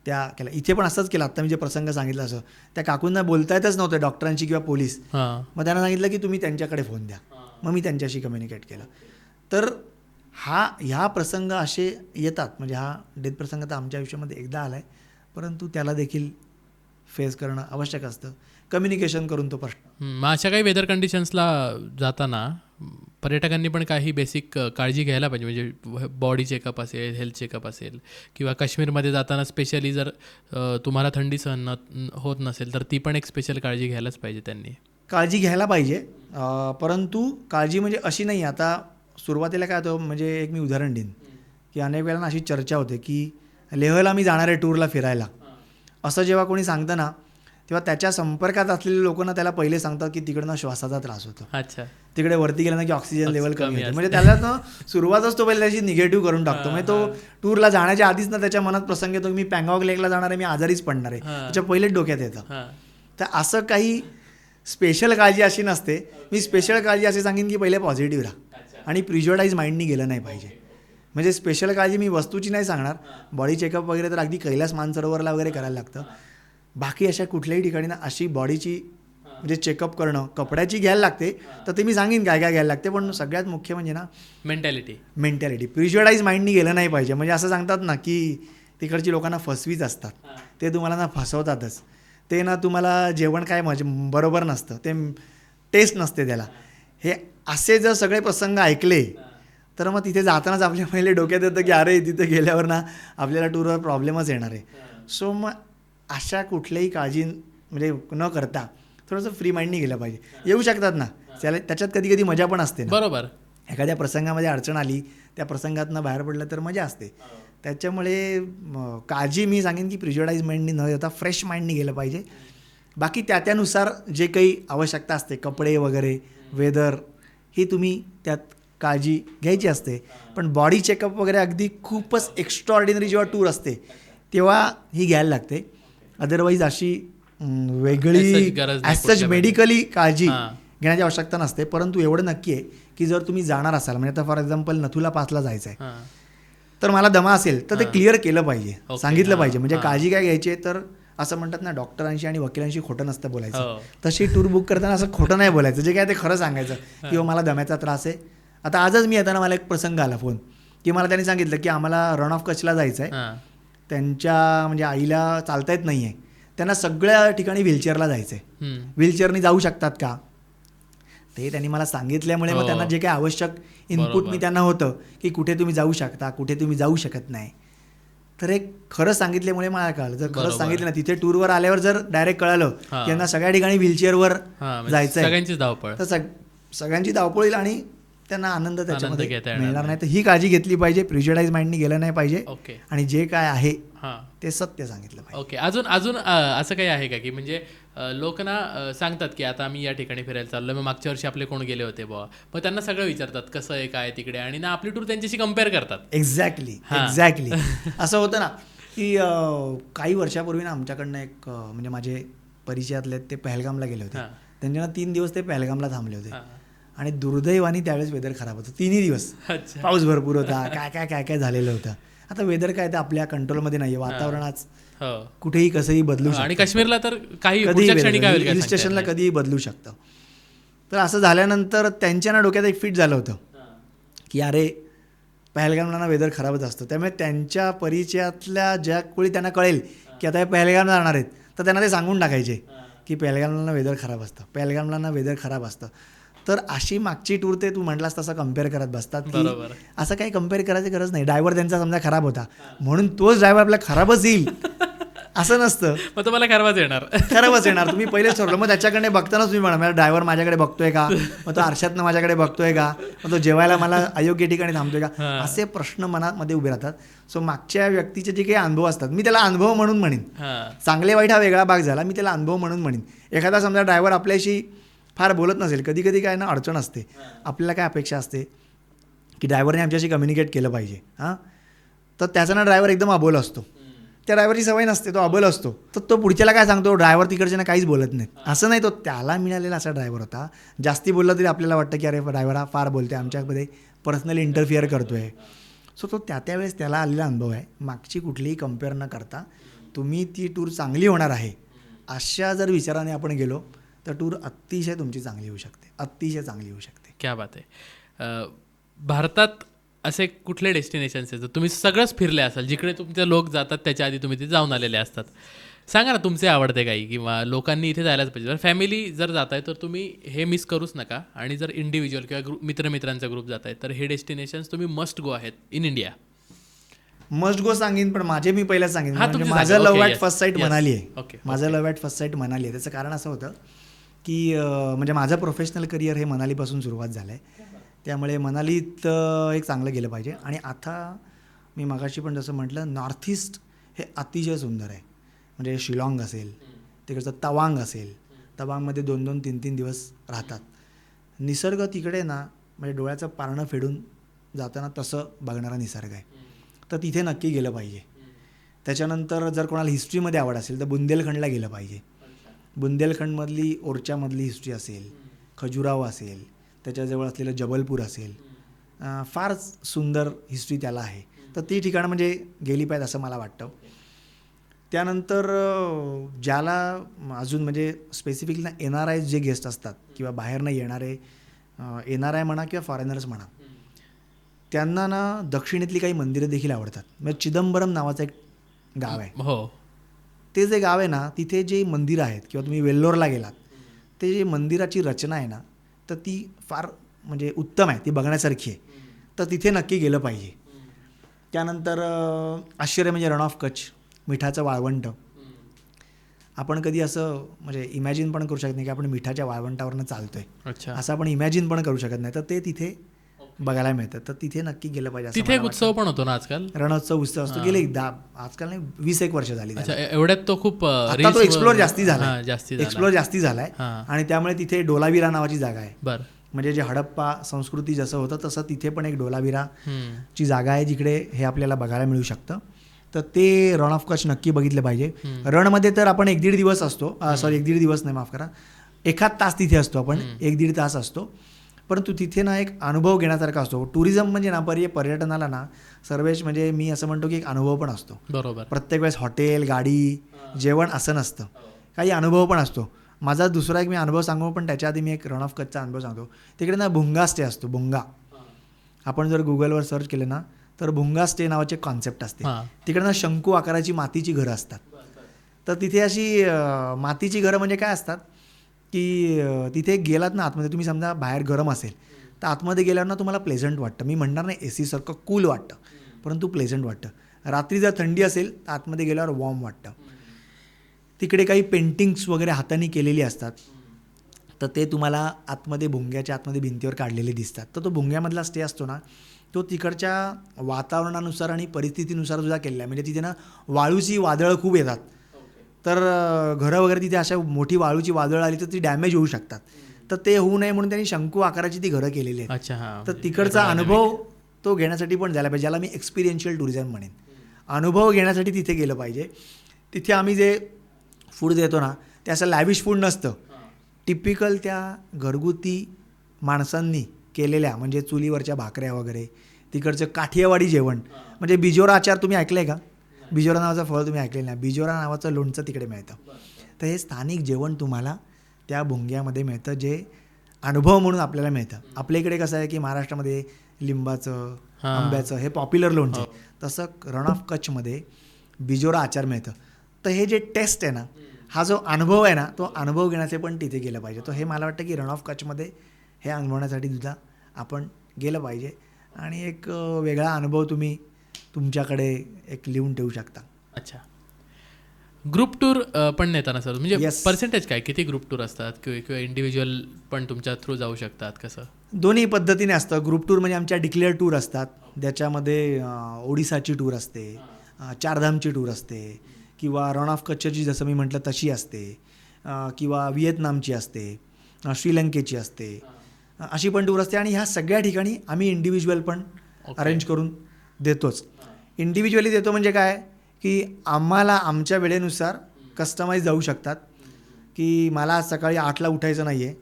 त्या केल्या. इथे पण असंच केलं, आत्ता मी जे प्रसंग सांगितलं असं त्या काकूंना बोलता येतच नव्हतं डॉक्टरांशी किंवा पोलीस. मग त्यांना सांगितलं की तुम्ही त्यांच्याकडे फोन द्या. मग मी त्यांच्याशी कम्युनिकेट केलं. तर ह्या प्रसंग असे येतात. म्हणजे हा डेथ प्रसंग तर आमच्या आयुष्यामध्ये एकदा आला आहे, परंतु त्याला देखील फेस करणं आवश्यक असतं. कम्युनिकेशन करून तो प्रश्न. मग अशा काही वेदर कंडिशन्सला जाताना पर्यटकांनी पण काही बेसिक काळजी घ्यायला पाहिजे, म्हणजे बॉडी चेकअप असेल, हेल्थ चेकअप असेल, किंवा काश्मीरमध्ये जाताना स्पेशली जर तुम्हाला थंडी सहन होत नसेल तर ती पण एक स्पेशल काळजी घ्यायलाच पाहिजे त्यांनी. काळजी घ्यायला पाहिजे, परंतु काळजी म्हणजे अशी नाही. आता सुरुवातीला काय होतं, म्हणजे एक मी उदाहरण देईन की अनेक वेळेला अशी चर्चा होते की लेहला मी जाणार आहे टूरला फिरायला, असं जेव्हा कोणी सांगतं ना, तेव्हा त्याच्या संपर्कात असलेले लोकांना त्याला पहिले सांगतात की तिकडनं श्वासाचा त्रास होतो, अच्छा, तिकडे वरती गेलं ना की ऑक्सिजन लेवल कमी होते. म्हणजे त्याला ना सुरुवातच तो पहिले त्याची निगेटिव्ह करून टाकतो. म्हणजे तो टूरला जाण्याच्या आधीच ना त्याच्या मनात प्रसंग येतो की मी पँगॉंग लेकला जाणार आहे, मी आजारीच पडणार आहे, त्याच्या पहिलेच डोक्यात येतं. तर असं काही स्पेशल काळजी अशी नसते. मी स्पेशल काळजी अशी सांगेन की पहिले पॉझिटिव्ह राहा आणि प्रिज्युडाईज माइंडनी गेलं नाही पाहिजे. म्हणजे स्पेशल काळजी मी वस्तूची नाही सांगणार, बॉडी चेकअप वगैरे तर अगदी कैलास मानसरोवरला वगैरे करायला लागतं. बाकी अशा कुठल्याही ठिकाणी ना अशी बॉडीची म्हणजे चेकअप करणं, कपड्याची घ्यायला लागते, तर ते मी सांगेन काय काय घ्यायला लागते. पण सगळ्यात मुख्य म्हणजे ना मेंटॅलिटी प्रिज्युडाईज माइंडनी गेलं नाही पाहिजे. म्हणजे असं सांगतात ना की तिकडची लोकांना फसवीच असतात, ते तुम्हाला ना फसवतातच. ते ना तुम्हाला जेवण काय बरोबर नसतं, ते टेस्ट नसते त्याला. हे असे जर सगळे प्रसंग ऐकले तर मग तिथे जातानाच आपल्या पहिले डोक्यात येतं की अरे तिथे गेल्यावर ना आपल्याला टूरवर प्रॉब्लेमच येणार आहे. सो मग अशा कुठल्याही काळजी म्हणजे न करता थोडंसं फ्री माइंडनी गेलं पाहिजे. येऊ शकतात ना त्याच्यात कधी कधी मजा पण असते ना. बरोबर, एखाद्या प्रसंगामध्ये अडचण आली, त्या प्रसंगातनं बाहेर पडलं तर मजा असते. त्याच्यामुळे काळजी मी सांगेन की प्रिज्युडाईज माइंडनी न देता फ्रेश माइंडनी गेलं पाहिजे. बाकी त्यानुसार जे काही आवश्यकता असते, कपडे वगैरे, वेदर, ही तुम्ही त्यात काळजी घ्यायची असते. पण बॉडी चेकअप वगैरे अगदी खूपच एक्स्ट्राऑर्डिनरी जेव्हा टूर असते तेव्हा ही घ्यायला लागते. अदरवाईज अशी वेगळी ॲज सच मेडिकली काळजी घेण्याची आवश्यकता नसते. परंतु एवढं नक्की आहे की जर तुम्ही जाणार असाल, म्हणजे आता फॉर एक्झाम्पल नथुला पासला जायचं आहे, तर मला दमा असेल तर ते क्लिअर केलं पाहिजे, सांगितलं पाहिजे. म्हणजे काळजी काय घ्यायची आहे, तर असं म्हणतात ना डॉक्टरांशी आणि वकिलांशी खोटं नसतं बोलायचं, तशी टूर बुक करताना असं खोटं नाही बोलायचं. जे काय ते खरं सांगायचं की मला दम्याचा त्रास आहे. आता आजच मी येताना मला एक प्रसंग आला फोन की मला त्यांनी सांगितलं की आम्हाला रण ऑफ कच्छला जायचं आहे, त्यांच्या म्हणजे आईला चालता येत नाही आहे, त्यांना सगळ्या ठिकाणी व्हीलचेअरला जायचं आहे, व्हीलचेअरनी जाऊ शकतात का, ते त्यांनी मला सांगितल्यामुळे मग त्यांना जे काही आवश्यक इनपुट मी त्यांना होतं की कुठे तुम्ही जाऊ शकता, कुठे तुम्ही जाऊ शकत नाही, तर एक खरं सांगितल्यामुळे मला कळलं. जर खरंच सांगितलं ना, तिथे टूरवर आल्यावर जर डायरेक्ट कळलं की यांना सगळ्या ठिकाणी व्हीलचेअरवर जायचं आहे, सगळ्यांची धावपळ, तर सगळ्यांची धावपळ होईल आणि त्यांना आनंद त्याच्यामध्ये मिळणार नाही. तर ही काळजी घेतली पाहिजे, प्रिज्युडाईज माइंडनी गेलं नाही पाहिजे आणि जे काय आहे ते सत्य सांगितलं पाहिजे. ओके, अजून असं काही आहे का की म्हणजे लोक ना सांगतात की आता आम्ही या ठिकाणी फिरायला चाललो, मग मागच्या वर्षी आपले कोण गेले होते बुवा, मग त्यांना सगळं विचारतात कसं आहे काय तिकडे, आणि ना आपली टूर त्यांच्याशी कम्पेअर करतात. एक्झॅक्टली असं होतं ना की काही वर्षापूर्वी ना आमच्याकडनं एक म्हणजे माझे परिचयातले ते पहलगामला गेले होते. त्यांच्यानं 3 दिवस ते पहलगामला थांबले होते आणि दुर्दैवाने त्यावेळेस वेदर खराब होतं. 3ही दिवस पाऊस भरपूर होता, काय झालेलं होतं. आता वेदर काय तर आपल्या कंट्रोलमध्ये नाही, वातावरणाच कुठेही कसंही बदलू शकतं आणि काश्मीरला तर काही हिल स्टेशनला कधीही बदलू शकतं. तर असं झाल्यानंतर त्यांच्या ना डोक्यात एक फिट झालं होतं की अरे पहलगामला वेदर खराबच असतं. त्यामुळे त्यांच्या परिचयातल्या ज्या कोणी त्यांना कळेल की आता हे पहलगामला जाणार आहेत तर त्यांना ते सांगून टाकायचे की पहलगामला वेदर खराब असतं, पहलगामला वेदर खराब असतं. तर अशी मागची टूर ते तू म्हटलास तसं कम्पेअर करत बसतात की असं काही कम्पेअर करायची गरज नाही. ड्रायव्हर त्यांचा समजा खराब होता म्हणून तोच ड्रायव्हर आपला खराबच येईल असं नसतं. मग तुम्हाला खराबच येणार. तुम्ही पहिलेच ठरवलं, मग त्याच्याकडे बघतानाच तुम्ही म्हणा ड्रायव्हर माझ्याकडे बघतोय का, मग तो आरशातनं माझ्याकडे बघतोय का, मग तो जेवायला मला अयोग्य ठिकाणी थांबतोय का, असे प्रश्न मनामध्ये उभे राहतात. सो मागच्या व्यक्तीचे जे काही अनुभव असतात, मी त्याला अनुभव म्हणून म्हणेन. चांगले वाईट हा वेगळा भाग झाला, मी त्याला अनुभव म्हणून म्हणेन. एखादा समजा ड्रायव्हर आपल्याशी फार बोलत नसेल, कधी कधी काय ना अडचण असते, आपल्याला काय अपेक्षा असते की ड्रायव्हरने आमच्याशी कम्युनिकेट केलं पाहिजे. तर त्याचा ना ड्रायव्हर एकदम अबोल असतो, त्या ड्रायव्हरची सवय नसते, तो अबोल असतो. तर तो पुढच्याला काय सांगतो, ड्रायव्हर तिकडचे ना काहीच बोलत नाही. असं नाही, तो त्याला मिळालेला असा ड्रायव्हर होता. जास्ती बोलला तरी आपल्याला वाटतं की अरे ड्रायव्हर हा फार बोलतोय, आमच्यामध्ये पर्सनली इंटरफिअर करतोय. सो तो त्यावेळेस त्याला आलेला अनुभव आहे. मागची कुठलीही कम्पेअर न करता तुम्ही ती टूर चांगली होणार आहे अशा जर विचाराने आपण गेलो तर टूर अतिशय तुमची चांगली होऊ शकते, अतिशय चांगली होऊ शकते. क्या बात आहे. भारतात असे कुठले डेस्टिनेशन्स आहेत तुम्ही सगळंच फिरले असाल, जिकडे तुमचे लोक जातात त्याच्या आधी तुम्ही ते जाऊन आलेले असतात? सांगा ना तुमचे आवडते काही, किंवा लोकांनी इथे जायलाच पाहिजे. जर फॅमिली जर जाताय तर तुम्ही हे मिस करूच नका, आणि जर इंडिव्हिज्युअल किंवा मित्रमित्रांचा ग्रुप जाताय तर हे डेस्टिनेशन्स तुम्ही मस्ट गो आहेत इन इंडिया. मस्ट गो सांगेन, पण माझे मी पहिलाच सांगेन. हा, म्हणजे तुमची माझं सांगा. Love Okay, at yes. First sight Yes. Manali आहे. Okay, माझं love at first sight Manali आहे. त्याचं कारण असं होतं की म्हणजे माझं प्रोफेशनल करिअर हे मनालीपासून सुरुवात झालं आहे. त्यामुळे मनालीत एक चांगलं गेलं पाहिजे. आणि आता मी मगाशी पण जसं म्हटलं, नॉर्थ ईस्ट हे अतिशय सुंदर आहे. म्हणजे शिलाँग असेल, तिकडचं तवांग असेल, तवांगमध्ये 2-2, 3-3 दिवस राहतात. निसर्ग तिकडे ना, म्हणजे डोळ्याचं पारणं फेडून जाताना तसं बघणारा निसर्ग आहे. तर तिथे नक्की गेलं पाहिजे. त्याच्यानंतर जर कोणाला हिस्ट्रीमध्ये आवड असेल तर बुंदेलखंडला गेलं पाहिजे. बुंदेलखंडमधली ओरच्यामधली हिस्ट्री असेल, खजुराहो असेल, त्याच्याजवळ असलेलं जबलपूर असेल, फार सुंदर हिस्ट्री त्याला आहे. तर ती ठिकाणं म्हणजे गेली पाहिजे असं मला वाटतं. त्यानंतर ज्याला अजून म्हणजे स्पेसिफिकली ना NRI जे गेस्ट असतात किंवा बाहेरनं येणारे NRI म्हणा किंवा फॉरेनर्स म्हणा, त्यांना ना दक्षिणेतली काही मंदिरं देखील आवडतात. म्हणजे चिदंबरम नावाचं एक गाव आहे. हो, ते जे गाव आहे ना, तिथे जे मंदिरं आहेत किंवा तुम्ही वेल्लोरला गेलात, ते जे मंदिराची रचना आहे ना, तर ती फार म्हणजे उत्तम आहे, ती बघण्यासारखी आहे. तर तिथे नक्की गेलं पाहिजे. त्यानंतर आश्चर्य म्हणजे रण ऑफ कच्छ, मिठाचं वाळवंट. आपण कधी असं म्हणजे इमॅजिन पण करू शकत नाही की आपण मिठाच्या वाळवंटावरनं चालतोय, अच्छा. असं आपण इमॅजिन पण करू शकत नाही. तर ते तिथे बघायला मिळतं. तर तिथे नक्की गेलं पाहिजे असं तिथे एक मला उत्सव पण होतो ना आजकाल. वाटतं. रणोत्सव उत्सव असतो. गेले एकदा, आजकाल नाही 20-1 वर्ष झाली त्याला. अच्छा, एवढ्यात तो खूप आता तो एक्सप्लोर जास्ती झाला, जास्ती एक्सप्लोर जास्ती झालाय. हां. आणि त्यामुळे तिथे डोलाविरा नावाची जागा आहे. बरं. म्हणजे जे हडप्पा संस्कृती जसं होतं तसं तिथे पण एक डोलाविरा हम्म. ची जागा आहे, जिकडे हे आपल्याला बघायला मिळू शकतं. तर ते रण ऑफ कच्छ नक्की बघितलं पाहिजे. रणमध्ये तर आपण 1-1.5 दिवस असतो. सॉरी, 1-1.5 दिवस नाही, माफ करा, 1 तास तिथे असतो आपण. 1-1.5 तास असतो. परंतु तिथे ना एक अनुभव घेण्यासारखा असतो. टुरिझम म्हणजे ना पर्यटनाला ना सर्वेश म्हणजे मी असं म्हणतो की एक अनुभव पण असतो. बरोबर. प्रत्येक वेळेस हॉटेल, गाडी, जेवण असं नसतं, काही अनुभव पण असतो. माझा दुसरा एक मी अनुभव सांगू, पण त्याच्या आधी मी एक रण ऑफ कच्छचा अनुभव सांगतो. तिकडे ना भुंगा स्टे असतो. भुंगा, आपण जर गुगलवर सर्च केलं ना तर भुंगा स्टे नावाचे कॉन्सेप्ट असते. तिकडे ना शंकू आकाराची मातीची घरं असतात. तर तिथे अशी मातीची घरं म्हणजे काय असतात की तिथे गेलात ना आतमध्ये, तुम्ही समजा बाहेर गरम असेल तर आतमध्ये गेल्यावर ना तुम्हाला प्लेझंट वाटतं. मी म्हणणार नाही AC सारखं कूल वाटतं, परंतु प्लेझंट वाटतं. रात्री जर थंडी असेल तर आतमध्ये गेल्यावर वॉर्म वाटतं. तिकडे काही पेंटिंग्स वगैरे हाताने केलेली असतात, तर ते तुम्हाला आतमध्ये भुंग्याच्या आतमध्ये भिंतीवर काढलेले दिसतात. तर तो भुंग्यामधला स्टे असतो ना, तो तिकडच्या वातावरणानुसार आणि परिस्थितीनुसार सुद्धा केलेला आहे. म्हणजे तिथे ना वाळूची वादळं खूप येतात. तर घरं वगैरे तिथे अशा मोठी वाळूची वादळ आली तर ती डॅमेज होऊ शकतात. तर ते होऊ नये म्हणून त्यांनी शंकू आकाराची ती घरं केलेली आहेत. अच्छा, हां. तर तिकडचा अनुभव तो घेण्यासाठी पण जायला पाहिजे, ज्याला मी एक्सपिरियन्शियल टुरिझम म्हणेन. अनुभव घेण्यासाठी तिथे गेलं पाहिजे. तिथे आम्ही जे फूड देतो ना, ते असं लॅविश फूड नसतं. टिपिकल त्या घरगुती माणसांनी केलेल्या, म्हणजे चुलीवरच्या भाकऱ्या वगैरे, तिकडचं काठियावाडी जेवण. म्हणजे बिजोरा आचार तुम्ही ऐकलं आहे का? बिजोरा नावाचं फळ तुम्ही ऐकलेलं नाही. बिजोरा नावाचं लोणचं तिकडे मिळतं. तर हे स्थानिक जेवण तुम्हाला त्या भुंग्यामध्ये मिळतं, जे अनुभव म्हणून आपल्याला मिळतं. आपल्या इकडे कसं आहे की महाराष्ट्रामध्ये लिंबाचं, आंब्याचं हे पॉप्युलर लोणचं आहे, तसं रण ऑफ कच्छमध्ये बिजोरा आचार मिळतं. तर हे जे टेस्ट आहे ना, हा जो अनुभव आहे ना, तो अनुभव घेण्याचे पण तिथे गेलं पाहिजे. तर हे मला वाटतं की रण ऑफ कच्छमध्ये हे अनुभवण्यासाठी सुद्धा आपण गेलं पाहिजे. आणि एक वेगळा अनुभव तुम्ही तुमच्याकडे एक लिहून ठेवू शकता. अच्छा, ग्रुप टूर पण नेताना सर, म्हणजे Yes. पर्सेंटेज काय, किती ग्रुप टूर असतात किंवा इंडिव्हिज्युअल पण तुमच्या थ्रू जाऊ शकतात, कसं? दोन्ही पद्धतीने असतं. ग्रुप टूर म्हणजे आमच्या डिक्लेअर टूर असतात, ज्याच्यामध्ये ओडिसाची टूर असते, चारधामची टूर असते, किंवा रण ऑफ कच्छची जसं मी म्हटलं तशी असते, किंवा व्हिएतनामची असते, श्रीलंकेची असते, अशी पण टूर असते. आणि ह्या सगळ्या ठिकाणी आम्ही इंडिव्हिज्युअल पण अरेंज करून देतोच. इंडिव्हिज्युअली देतो म्हणजे काय की आम्हाला आमच्या वेळेनुसार कस्टमाइज जाऊ शकतात. की मला आज सकाळी 8ला उठायचं नाही आहे,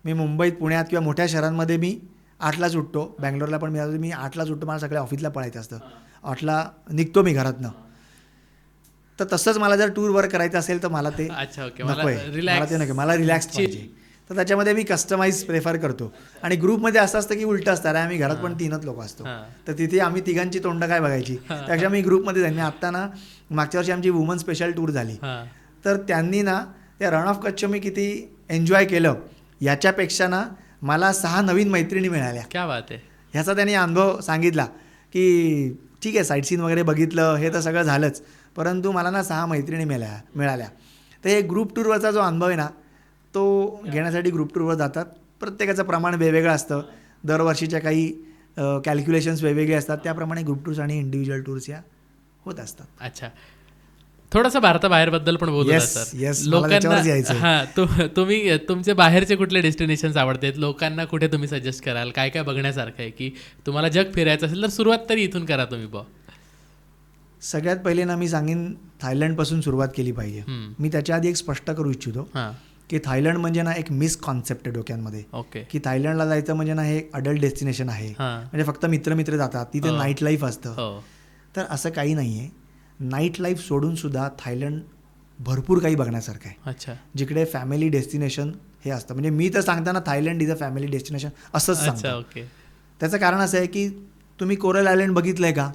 मी मुंबईत, पुण्यात किंवा मोठ्या शहरांमध्ये मी 8लाच उठतो, बँगलोरला पण मी 8लाच उठतो, मला सगळ्या ऑफिसला पळायचं असतं, 8ला निघतो मी घरातनं. तर तसंच मला जर टूरवर करायचं असेल तर मला ते अच्छा, ओके, नको आहे, मला ते नको, मला रिलॅक्स पाहिजे. तर त्याच्यामध्ये मी कस्टमाइज प्रेफर करतो. आणि ग्रुपमध्ये असं असतं की उलटं असतं, अरे आम्ही घरात पण 3च लोक असतो, तर तिथे आम्ही तिघांची तोंड काय बघायची, त्यापेक्षा मी ग्रुपमध्ये जाईन. मी आत्ता ना मागच्या वर्षी आमची वुमन स्पेशल टूर झाली, तर त्यांनी ना त्या रण ऑफ कच्छ मी किती एन्जॉय केलं याच्यापेक्षा ना मला 6 नवीन मैत्रिणी मिळाल्या. क्या बात आहे. ह्याचा त्यांनी अनुभव सांगितला की ठीक आहे साईट सीन वगैरे बघितलं हे तर सगळं झालंच, परंतु मला ना 6 मैत्रिणी मिळाल्या. तर हे ग्रुप टूरवरचा जो अनुभव आहे ना तो घेण्यासाठी ग्रुप टूरवर जातात. प्रत्येकाचं प्रमाण वेगवेगळं असतं, दरवर्षीच्या काही कॅल्क्युलेशन्स वेगवेगळे असतात, त्याप्रमाणे ग्रुप टूर्स आणि इंडिव्हिज्युअल टूर्स या होत असतात. अच्छा, थोडंसं भारताबाहेरबद्दल पण बोलूया सर. लोकांना तुम्ही तुमचे बाहेरचे कुठले डेस्टिनेशन्स आवडतात, लोकांना कुठे तुम्ही सजेस्ट कराल, काय काय बघण्यासारखं आहे, की तुम्हाला जग फिरायचं असेल तर सुरुवात तरी इथून करा तुम्ही बा. सगळ्यात पहिले ना मी सांगेन थायलंडपासून सुरुवात केली पाहिजे. मी त्याच्या आधी एक स्पष्ट करू इच्छितो की थायलंड म्हणजे ना एक मिसकॉन्सेप्ट आहे डोक्यांमध्ये. ओके. की थायलंडला जायचं म्हणजे ना हे एक अडल्ट डेस्टिनेशन आहे, म्हणजे फक्त मित्र जातात, तिथे नाईट लाईफ असतं. तर असं काही नाही आहे. नाईट लाईफ सोडून सुद्धा थायलंड भरपूर काही बघण्यासारखं आहे. अच्छा. जिकडे फॅमिली डेस्टिनेशन हे असतं, म्हणजे मी तर सांगताना Thailand is a family destination असंच सांगतो. ओके. त्याचं कारण असं आहे की तुम्ही कोरल आयलंड बघितलंय का?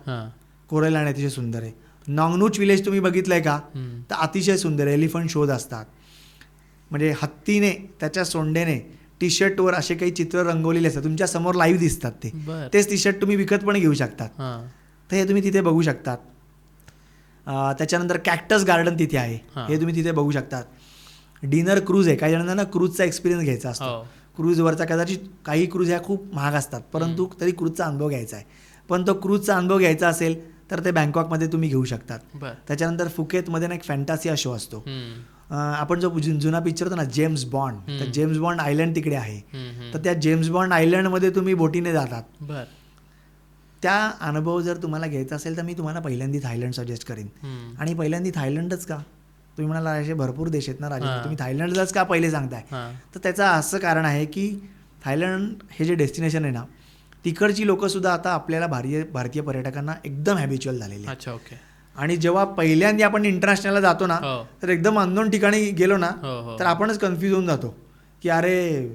कोरल आयलंड अतिशय सुंदर आहे. नॉंगनूच विलेज तुम्ही बघितलंय का? तर अतिशय सुंदर आहे. एलिफंट शोज असतात, म्हणजे हत्तीने त्याच्या सोंडेने टी शर्टवर असे काही चित्र रंगवलेले असतात, तुमच्या समोर लाईव्ह दिसतात. तेच टी शर्ट तुम्ही विकत पण घेऊ शकतात. तर हे तुम्ही तिथे बघू शकतात. त्याच्यानंतर कॅक्टस गार्डन तिथे आहे, हे तुम्ही तिथे बघू शकतात. डिनर क्रूज आहे, काही जणांना ना क्रूजचा एक्सपिरियन्स घ्यायचा असतो. क्रूजवरचा कदाचित काही क्रूज ह्या खूप महाग असतात, परंतु तरी क्रूजचा अनुभव घ्यायचा आहे. पण तो क्रूजचा अनुभव घ्यायचा असेल तर ते बँकॉकमध्ये तुम्ही घेऊ शकतात. त्याच्यानंतर फुकेतमध्ये ना एक फॅन्टासिया शो असतो. आपण जो जुना पिक्चर होता ना जेम्स बॉन्ड, तर जेम्स बॉन्ड आयलंड तिकडे आहे. तर त्या जेम्स बॉन्ड आयलंडमध्ये तुम्ही बोटीने जातात. त्या अनुभव जर तुम्हाला घ्यायचा असेल तर मी तुम्हाला पहिल्यांदा थायलंड सजेस्ट करीन. आणि पहिल्यांदा थायलंडच का? तुम्ही म्हणाला असे भरपूर देश आहेत ना राजा, तुम्ही थायलंडच का पहिले सांगताय? तर त्याचं असं कारण आहे की थायलंड हे जे डेस्टिनेशन आहे ना, तिकडची लोकं सुद्धा आता आपल्याला भारतीय पर्यटकांना एकदम हॅबिच्युअल झालेली आहेत. ओके. आणि जेव्हा पहिल्यांदा आपण इंटरनॅशनलला जातो ना, तर एकदम अननोन ठिकाणी गेलो ना, तर आपणच कन्फ्यूज होऊन जातो की अरे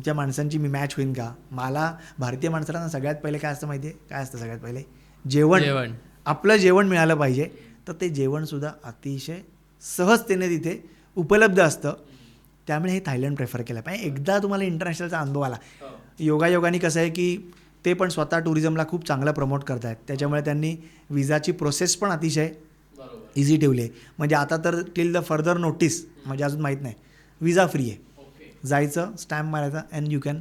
त्या माणसांची मी मॅच होईन का? मला भारतीय माणसाला ना सगळ्यात पहिले काय असतं माहिती आहे? काय असतं सगळ्यात पहिले? जेवण. आपलं जेवण मिळालं पाहिजे. तर ते जेवणसुद्धा अतिशय सहजतेने तिथे उपलब्ध असतं. त्यामुळे हे थायलंड प्रेफर केलं पाहिजे. एकदा तुम्हाला इंटरनॅशनलचा अनुभव आला, योगायोगाने कसं आहे की ते पण स्वतः टुरिझमला खूप चांगलं प्रमोट करत आहेत, त्याच्यामुळे त्यांनी विजाची प्रोसेस पण अतिशय इझी ठेवली आहे. म्हणजे आता तर टिल द फर्दर नोटीस, म्हणजे अजून माहीत नाही, विजा फ्री आहे. जायचं, स्टॅम्प मारायचा and you can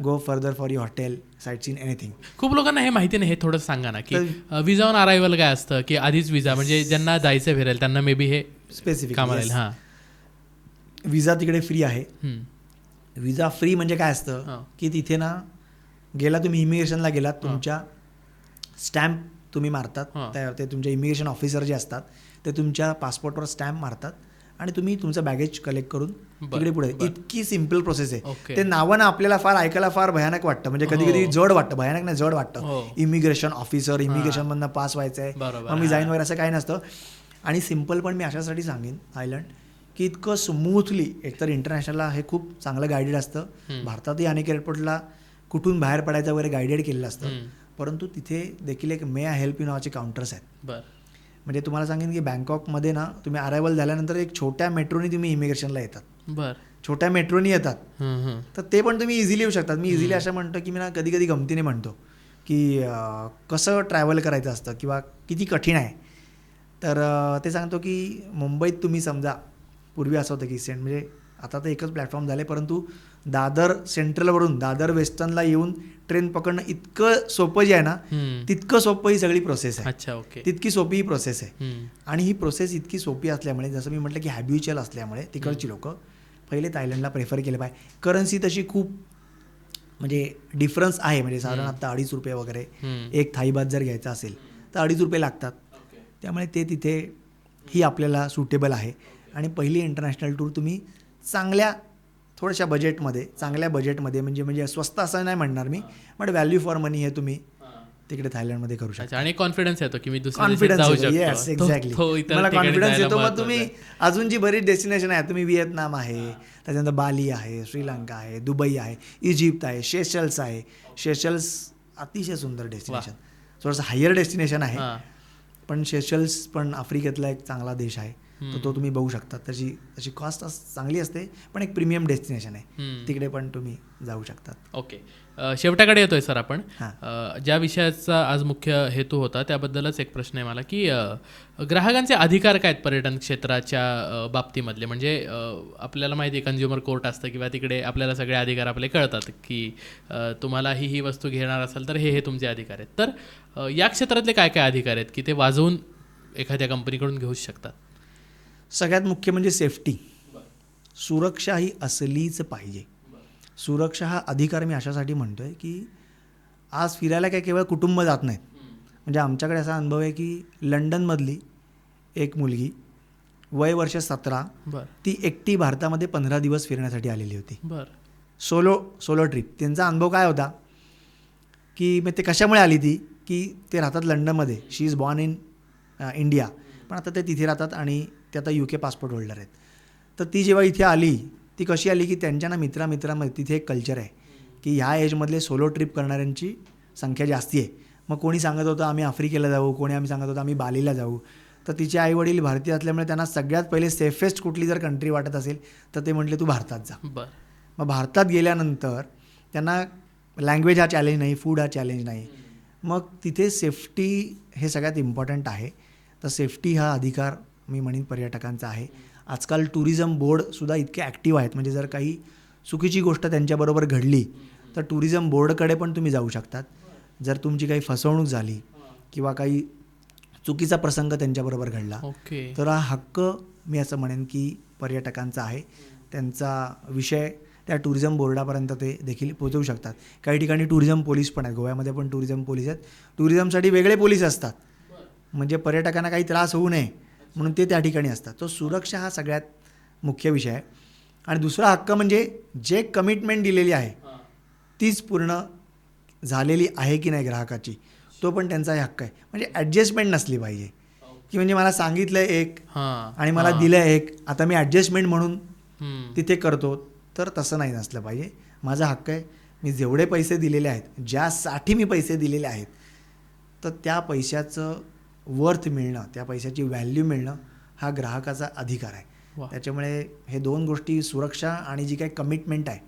go further for your hotel, sight seen, anything. खूप लोकांना हे माहिती नाही, हे थोडं सांगा ना की विजा ऑन अरायवल काय असतं, की आधीच विजा, म्हणजे ज्यांना जायचं फिरायला त्यांना मे बी हे स्पेसिफिक कामाला येईल. विजा तिकडे फ्री आहे. विजा फ्री म्हणजे काय असतं की तिथे ना गेला तुम्ही इमिग्रेशनला गेलात, तुमच्या स्टॅम्प तुम्ही मारतात, ते तुमचे इमिग्रेशन ऑफिसर जे असतात ते तुमच्या पासपोर्टवर स्टॅम्प मारतात आणि तुम्ही तुमचं बॅगेज कलेक्ट करून तिकडे पुढे. इतकी सिम्पल प्रोसेस आहे. ते नावानं आपल्याला फार ऐकायला फार भयानक वाटतं, म्हणजे कधी कधी जड वाटतं, भयानक नाही जड वाटतं. इमिग्रेशन ऑफिसर, इमिग्रेशनमधनं पास व्हायचं आहे, मग मी जाईन वगैरे, असं काही नसतं. आणि सिम्पल पण मी अशासाठी सांगेन थायलंड की इतकं स्मूथली, एकतर इंटरनॅशनलला हे खूप चांगलं गायडेड असतं, भारतातही अनेक एअरपोर्टला कुठून बाहेर पडायचं वगैरे गायडेड केलेलं असतं, परंतु तिथे देखील एक मे आय हेल्प यू नावाचे काउंटर्स आहेत. म्हणजे तुम्हाला सांगेन की बँकॉकमध्ये ना तुम्ही अरायवल झाल्यानंतर एक छोट्या मेट्रोनी तुम्ही इमिग्रेशनला येतात. छोट्या मेट्रोनी येतात, तर ते पण तुम्ही इझिली येऊ शकतात. मी इझिली असं म्हणतो की मी ना कधी कधी गमतीने म्हणतो की कसं ट्रॅव्हल करायचं असतं किंवा किती कठीण आहे. तर ते सांगतो की मुंबईत तुम्ही समजा, पूर्वी असं होतं की म्हणजे आता तर एकच प्लॅटफॉर्म झाले, परंतु दादर सेंट्रलवरून दादर वेस्टर्नला येऊन ट्रेन पकडणं इतकं सोपं जे आहे ना, तितकं सोपं ही सगळी प्रोसेस आहे. अच्छा, ओके. तितकी सोपी ही प्रोसेस आहे. आणि ही प्रोसेस इतकी सोपी असल्यामुळे, जसं मी म्हटलं की हॅबिच्युअल असल्यामुळे तिकडची लोक पहिले थायलंडला प्रेफर केलं पाहिजे. करन्सी तशी खूप म्हणजे डिफरन्स आहे, म्हणजे साधारण आता ₹2.5 वगैरे एक थाई बात जर घ्यायचा असेल तर ₹2.5 लागतात. त्यामुळे ते तिथे ही आपल्याला सुटेबल आहे. आणि पहिली इंटरनॅशनल टूर तुम्ही चांगल्या थोड्याशा बजेटमध्ये, चांगल्या बजेटमध्ये, म्हणजे स्वस्त असं नाही म्हणणार मी, बट व्हॅल्यू फॉर मनी हे तुम्ही तिकडे थायलंडमध्ये करू शकता. अच्छा, आणि कॉन्फिडन्स येतो की मी दुसऱ्या देशात कॉन्फिडन्स जाऊ येतो. येस, शकतो. एक्झॅक्टली. तो इतर मला ठिकाणी कॉन्फिडन्स जायला येतो. मग महत्त्वाचं तुम्ही आहे. अजून जी बरीच डेस्टिनेशन आहे, तुम्ही व्हिएतनाम आहे, त्याच्यानंतर बाली आहे, श्रीलंका आहे, दुबई आहे, इजिप्त आहे, शेशल्स आहे. शेशल्स अतिशय सुंदर डेस्टिनेशन, थोडंसं हायर डेस्टिनेशन आहे, हां. पण शेशल्स पण आफ्रिकेतला एक चांगला देश आहे, तर तो तुम्ही बघू शकता. त्याची कॉस्ट चांगली असते, पण एक प्रीमियम डेस्टिनेशन आहे, तिकडे पण तुम्ही जाऊ शकतात. ओके, शेवटाकडे येतोय सर आपण. हां. ज्या विषयाचा आज मुख्य हेतू होता त्याबद्दलच एक प्रश्न आहे मला की ग्राहकांचे अधिकार काय आहेत पर्यटन क्षेत्राच्या बाबतीमधले. म्हणजे आपल्याला माहिती आहे कन्झ्युमर कोर्ट असतं किंवा तिकडे आपल्याला सगळे अधिकार आपले कळतात की तुम्हाला ही वस्तू घेणार असाल तर हे तुमचे अधिकार आहेत. तर या क्षेत्रातले काय काय अधिकार आहेत की ते वाजवून एखाद्या कंपनीकडून घेऊच शकतात? सगळ्यात मुख्य म्हणजे सेफ्टी. सुरक्षा ही असलीच पाहिजे. सुरक्षा हा अधिकार मी अशासाठी म्हणतो आहे की आज फिरायला काय केवळ कुटुंब जात नाहीत. म्हणजे आमच्याकडे असा अनुभव आहे की लंडनमधली एक मुलगी वय वर्ष 17, ती एकटी भारतामध्ये 15 दिवस फिरण्यासाठी आलेली होती. Solo trip. त्यांचा अनुभव काय होता की मग ते कशामुळे आली ती की ते राहतात लंडनमध्ये. शी इज बॉर्न इन इंडिया, पण आता ते तिथे राहतात आणि ते आता UK पासपोर्ट होल्डर आहेत. तर ती जेव्हा इथे आली, ती कशी आली की त्यांच्या ना मित्रामध्ये तिथे एक कल्चर आहे की ह्या एजमधले सोलो ट्रिप करणाऱ्यांची संख्या जास्ती आहे. मग कोणी सांगत होतं आम्ही आफ्रिकेला जाऊ, कोणी आम्ही सांगत होतं आम्ही बालीला जाऊ. तर तिचे आईवडील भारतीय असल्यामुळे त्यांना सगळ्यात पहिले सेफेस्ट कुठली जर कंट्री वाटत असेल तर ते म्हटले तू भारतात जा. मग भारतात गेल्यानंतर त्यांना लँग्वेज हा चॅलेंज नाही, फूड हा चॅलेंज नाही. मग तिथे सेफ्टी हे सगळ्यात इम्पॉर्टंट आहे. तर सेफ्टी हा अधिकार मी म्हणेन पर्यटकांचा आहे. आजकाल टुरिझम बोर्डसुद्धा इतके ॲक्टिव्ह आहेत. म्हणजे जर काही चुकीची गोष्ट त्यांच्याबरोबर घडली तर टुरिझम बोर्डकडे पण तुम्ही जाऊ शकतात. जर तुमची काही फसवणूक झाली किंवा काही चुकीचा प्रसंग त्यांच्याबरोबर घडला तर हा हक्क मी असं म्हणेन की पर्यटकांचा आहे. त्यांचा विषय त्या टुरिझम बोर्डापर्यंत ते देखील पोहोचवू शकतात. काही ठिकाणी टुरिझम पोलीस पण आहेत. गोव्यामध्ये पण टुरिझम पोलीस आहेत. टुरिझमसाठी वेगळे पोलीस असतात, म्हणजे पर्यटकांना काही त्रास होऊ नये म्हणून ते त्या ठिकाणी असतात. तो सुरक्षा हा सगळ्यात मुख्य विषय आहे. आणि दुसरा हक्क म्हणजे जे कमिटमेंट दिलेली आहे तीच पूर्ण झालेली आहे की नाही ग्राहकाची, तो पण त्यांचा हक्क आहे. म्हणजे ॲडजस्टमेंट नसली पाहिजे की म्हणजे मला सांगितलं एक आणि मला दिलं एक, आता मी ॲडजस्टमेंट म्हणून तिथे करतो, तर तसं नाही नसलं पाहिजे. माझा हक्क आहे. मी जेवढे पैसे दिलेले आहेत, ज्यासाठी मी पैसे दिलेले आहेत, तर त्या पैशाचं वर्थ मिळणं, त्या पैशाची व्हॅल्यू मिळणं हा ग्राहकाचा अधिकार आहे. त्याच्यामुळे हे दोन गोष्टी, सुरक्षा आणि जी काही कमिटमेंट आहे,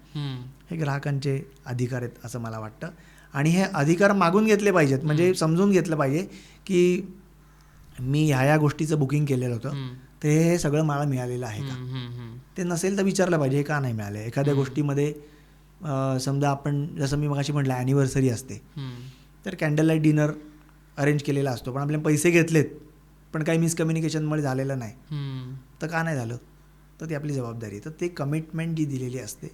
हे ग्राहकांचे अधिकार आहेत असं मला वाटतं. आणि हे अधिकार मागून घेतले पाहिजेत. म्हणजे समजून घेतलं पाहिजे की मी ह्या गोष्टीचं बुकिंग केलेलं होतं, तर हे सगळं मला मिळालेलं आहे का. ते नसेल तर विचारलं पाहिजे हे का नाही मिळालं. एखाद्या गोष्टीमध्ये समजा आपण जसं मी मगाशी म्हटलं ॲनिव्हर्सरी असते, तर कॅन्डल लाईट डिनर अरेंज केलेला असतो, पण आपले पैसे घेतलेत पण काही मिसकम्युनिकेशनमुळे झालेलं नाही, तर का नाही झालं, तर ती आपली जबाबदारी आहे. तर ते कमिटमेंट जी दिलेली असते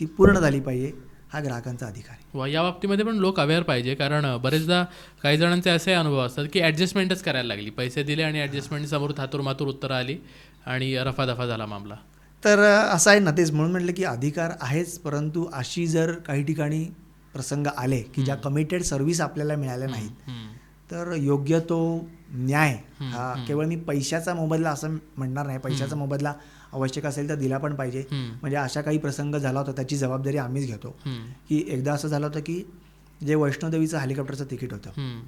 ती पूर्ण झाली पाहिजे, हा ग्राहकांचा अधिकार आहे. या बाबतीमध्ये पण लोक अवेअर पाहिजे, कारण बरेचदा काही जणांचे असे अनुभव असतात की ॲडजस्टमेंटच करायला लागली, पैसे दिले आणि ॲडजस्टमेंट समोर थातूरमातूर उत्तरं आली आणि रफादफा झाला मामला. तर असं आहे ना, तेच म्हणून म्हटलं की अधिकार आहेच, परंतु अशी जर काही ठिकाणी प्रसंग आले की ज्या कमिटेड सर्व्हिस आपल्याला मिळाल्या नाहीत, तर योग्य तो न्याय हा केवळ मी पैशाचा मोबदला असं म्हणणार नाही. पैशाचा मोबदला आवश्यक असेल तर दिला पण पाहिजे. म्हणजे अशा काही प्रसंग झाला होता त्याची जबाबदारी आम्हीच घेतो. की एकदा असं झालं होतं की जे वैष्णोदेवीचं हेलिकॉप्टरचं तिकीट होतं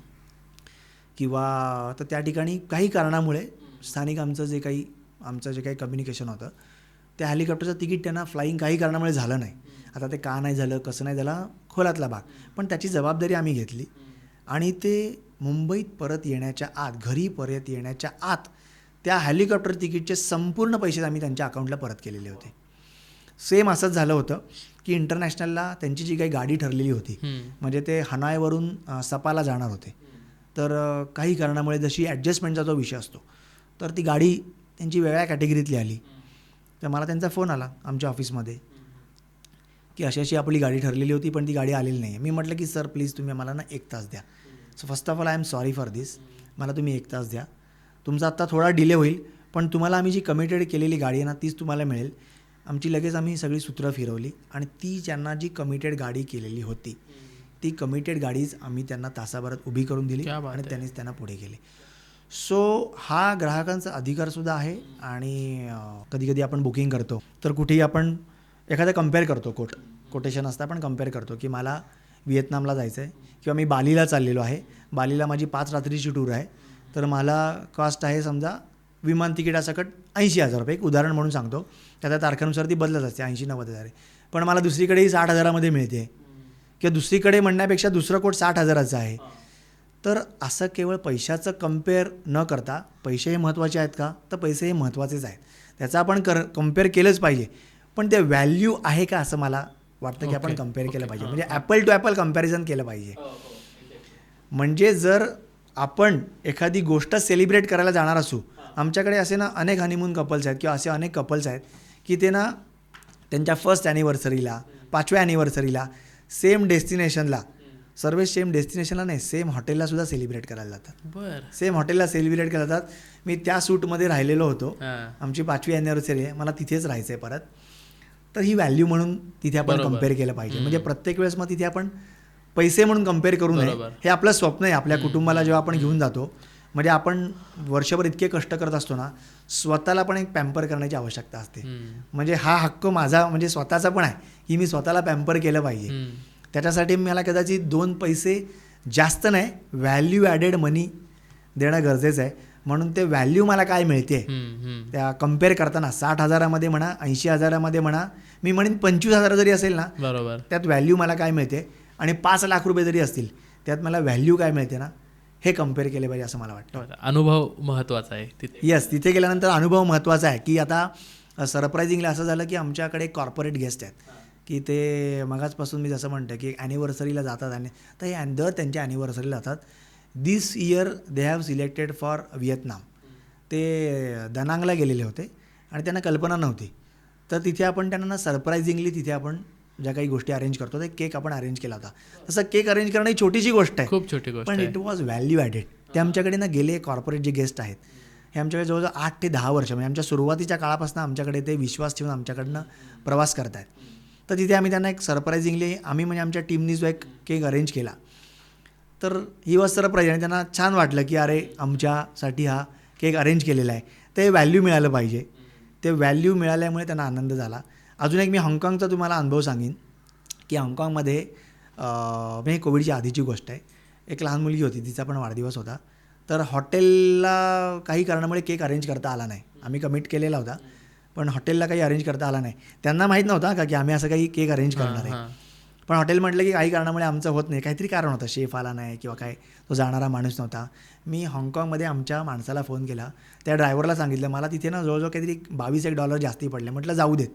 किंवा तर त्या ठिकाणी काही कारणामुळे स्थानिक आमचं जे काही कम्युनिकेशन होतं, त्या हेलिकॉप्टरचं तिकीट त्यांना फ्लाईंग काही कारणामुळे झालं नाही. आता ते का नाही झालं, कसं नाही झालं, खोलातला भाग, पण त्याची जबाबदारी आम्ही घेतली आणि ते मुंबईत परत येण्याच्या आत, घरी परत येण्याच्या आत त्या हेलिकॉप्टर तिकीटचे संपूर्ण पैसे आम्ही त्यांच्या अकाउंटला परत केलेले होते. सेम असंच झालं होतं की इंटरनॅशनलला त्यांची जी काही गाडी ठरलेली होती, म्हणजे ते हनॉयवरून सपाला जाणार होते, तर काही कारणामुळे जशी ॲडजस्टमेंटचा जो विषय असतो, तर ती गाडी त्यांची वेगळ्या कॅटेगरीतली आली. तर मला त्यांचा फोन आला आमच्या ऑफिसमध्ये की अशी अशी आपली गाडी ठरलेली होती पण ती गाडी आलेली नाही. मी म्हटलं की सर प्लीज तुम्ही मला ना 1 तास द्या. So first of all I am sorry for this, मला तुम्ही 1 तास द्या. तुमचा आत्ता थोडा डिले होईल, पण तुम्हाला आम्ही जी कमिटेड केलेली गाडी आहे ना तीच तुम्हाला मिळेल. आमची लगेच आम्ही सगळी सूत्रं फिरवली आणि ती ज्यांना जी कमिटेड गाडी केलेली होती ती कमिटेड गाडीच आम्ही त्यांना तासाभरात उभी करून दिली क्या बात आणि आहे. त्यांनीच त्यांना पुढे गेले. सो हा ग्राहकांचा अधिकारसुद्धा आहे. आणि कधी कधी आपण बुकिंग करतो तर कुठेही आपण एखादं कम्पेअर करतो, कोटेशन असतं, आपण कम्पेअर करतो की मला व्हिएतनामला जायचं आहे किंवा मी बालीला चाललेलो आहे, बालीला माझी 5 रात्रीची टूर आहे, तर मला कॉस्ट आहे समजा विमान तिकिटासकट 80,000 रुपये, एक उदाहरण म्हणून सांगतो. त्या तारखेनुसार ती बदलत असते, 80-90,000 आहे. पण मला दुसरीकडेही 60,000मध्ये मिळते किंवा दुसरीकडे म्हणण्यापेक्षा दुसरं कोट 60,000चं आहे. तर असं केवळ पैशाचं कम्पेअर न करता, पैसेही महत्त्वाचे आहेत का, तर पैसेही महत्त्वाचेच आहेत, त्याचं आपण कम्पेअर केलंच पाहिजे. पण ते व्हॅल्यू आहे का असं मला वाटतं की आपण कम्पेअर केलं पाहिजे. म्हणजे ॲपल टू ॲपल कम्पॅरिझन केलं पाहिजे. म्हणजे जर आपण एखादी गोष्ट सेलिब्रेट करायला जाणार असू, आमच्याकडे असे ना अनेक हनीमून कपल्स आहेत किंवा असे अनेक कपल्स आहेत की ते ना त्यांच्या फर्स्ट ॲनिव्हर्सरीला, 5व्या ॲनिव्हर्सरीला सेम डेस्टिनेशनला, सर्व सेम डेस्टिनेशनला नाही, सेम हॉटेलला सुद्धा सेलिब्रेट करायला जातात. बरं. सेम हॉटेलला सेलिब्रेट करायला जातात. मी त्या सूटमध्ये राहिलेलो होतो, हां. आमची 5वी ॲनिव्हर्सरी आहे, मला तिथेच राहायचं आहे परत. तर ही व्हॅल्यू म्हणून तिथे आपण बरोबर. कम्पेअर केलं पाहिजे. म्हणजे प्रत्येक वेळेस मग तिथे आपण पैसे म्हणून कम्पेअर करू नये. बरोबर. हे आपलं स्वप्न आहे. आपल्या कुटुंबाला जेव्हा आपण घेऊन जातो, म्हणजे आपण वर्षभर इतके कष्ट करत असतो ना, स्वतःला पण एक पॅम्पर करण्याची आवश्यकता असते. म्हणजे हा हक्क माझा म्हणजे स्वतःचा पण आहे की मी स्वतःला पॅम्पर केलं पाहिजे. त्याच्यासाठी मला कदाचित 2 पैसे जास्त नाही, व्हॅल्यू ॲडेड मनी देणं गरजेचं आहे. म्हणून ते व्हॅल्यू मला काय मिळते त्या कम्पेअर करताना, 60,000मध्ये म्हणा, 80,000मध्ये म्हणा, मी म्हणेन 25,000 जरी असेल ना, बरोबर, त्यात व्हॅल्यू मला काय मिळते, आणि 5 लाख रुपये जरी असतील त्यात मला व्हॅल्यू काय मिळते ना, हे कम्पेअर केले पाहिजे असं मला वाटतं. अनुभव महत्त्वाचा आहे तिथे. येस, तिथे गेल्यानंतर अनुभव महत्त्वाचा आहे. की आता सरप्रायझिंगली असं झालं की आमच्याकडे कॉर्पोरेट गेस्ट आहेत की ते मगाचपासून मी जसं म्हणतं की ॲनिव्हर्सरीला जातात, आणि तर हे दर त्यांच्या ॲनिव्हर्सरीला जातात. This year they have selected for Vietnam. ते दनांगला गेलेले होते आणि त्यांना कल्पना नव्हती. तर तिथे आपण त्यांना सरप्रायझिंगली तिथे आपण ज्या काही गोष्टी अरेंज करतो, ते केक आपण अरेंज केला होता. तसं केक अरेंज करणं ही छोटीशी गोष्ट आहे, खूप छोटी गोष्ट पण आहे. It was value added. ते आमच्याकडे ना गेले कॉर्पोरेट जे गेस्ट आहेत, हे आमच्याकडे जवळजवळ 8 ते 10 वर्ष, म्हणजे आमच्या सुरुवातीच्या काळापासून आमच्याकडे ते विश्वास ठेवून आमच्याकडनं प्रवास करत आहेत. तर तिथे आम्ही त्यांना एक सरप्रायझिंगली, आम्ही म्हणजे आमच्या टीमनी जो एक केक अरेंज केला, तर ही वॉज सरप्राईज. आणि त्यांना छान वाटलं की अरे आमच्यासाठी हा केक अरेंज केलेला आहे. ते व्हॅल्यू मिळालं पाहिजे. ते व्हॅल्यू मिळाल्यामुळे त्यांना आनंद झाला. अजून एक मी हाँगकाँगचा तुम्हाला अनुभव सांगेन की हाँगकाँगमध्ये म्हणजे कोविडच्या आधीची गोष्ट आहे, एक लहान मुलगी होती, तिचा पण वाढदिवस होता. तर हॉटेलला काही कारणामुळे केक अरेंज करता आला नाही. आम्ही कमिट केलेला होता, पण हॉटेलला काही अरेंज करता आला नाही. त्यांना माहीत नव्हता का की आम्ही असं काही केक अरेंज करणार आहे. पण हॉटेल म्हटलं की काही कारणामुळे आमचं होत नाही, काहीतरी कारण होतं, शेफ आला नाही किंवा काय, तो जाणारा माणूस नव्हता. मी हाँगकाँगमध्ये आमच्या माणसाला फोन केला, त्या ड्रायव्हरला सांगितलं मला तिथे ना जवळजवळ काहीतरी $22 जास्ती पडले. म्हटलं जाऊ देत,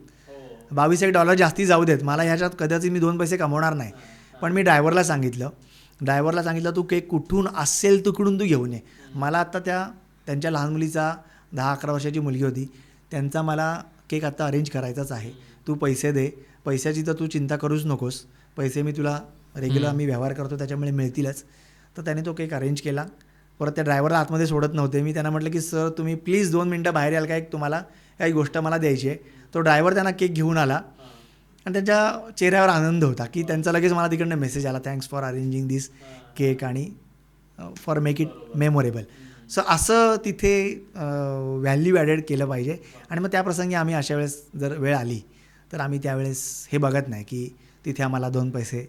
$22 जास्ती जाऊ देत, मला ह्याच्यात कदाचित मी 2 पैसे कमवणार नाही. पण मी ड्रायव्हरला सांगितलं तू केक कुठून असेल तिकडून तू घेऊन ये. मला आत्ता त्यांच्या लहान मुलीचा 10-11 वर्षाची मुलगी होती, त्यांचा मला केक आत्ता अरेंज करायचाच आहे, तू पैसे दे, पैशाची तर तू चिंता करूच नकोस, पैसे मी तुला रेग्युलर आम्ही व्यवहार करतो त्याच्यामुळे मिळतीलच. तर त्याने तो केक अरेंज केला. परत त्या ड्रायव्हरला आतमध्ये सोडत नव्हते. मी त्यांना म्हटलं की सर तुम्ही प्लीज 2 मिनटं बाहेर याल का, एक तुम्हाला काही गोष्ट मला द्यायची आहे. तो ड्रायव्हर त्यांना केक घेऊन आला आणि त्यांच्या चेहऱ्यावर आनंद होता की त्यांचा लगेच मला तिकडनं मेसेज आला, thanks for arranging this cake आणि for make it memorable. So असं तिथे व्हॅल्यू ॲडेड केलं पाहिजे. आणि मग त्या प्रसंगी आम्ही अशा वेळेस जर वेळ आली तर आम्ही त्यावेळेस हे बघत नाही की तिथे आम्हाला 2 पैसे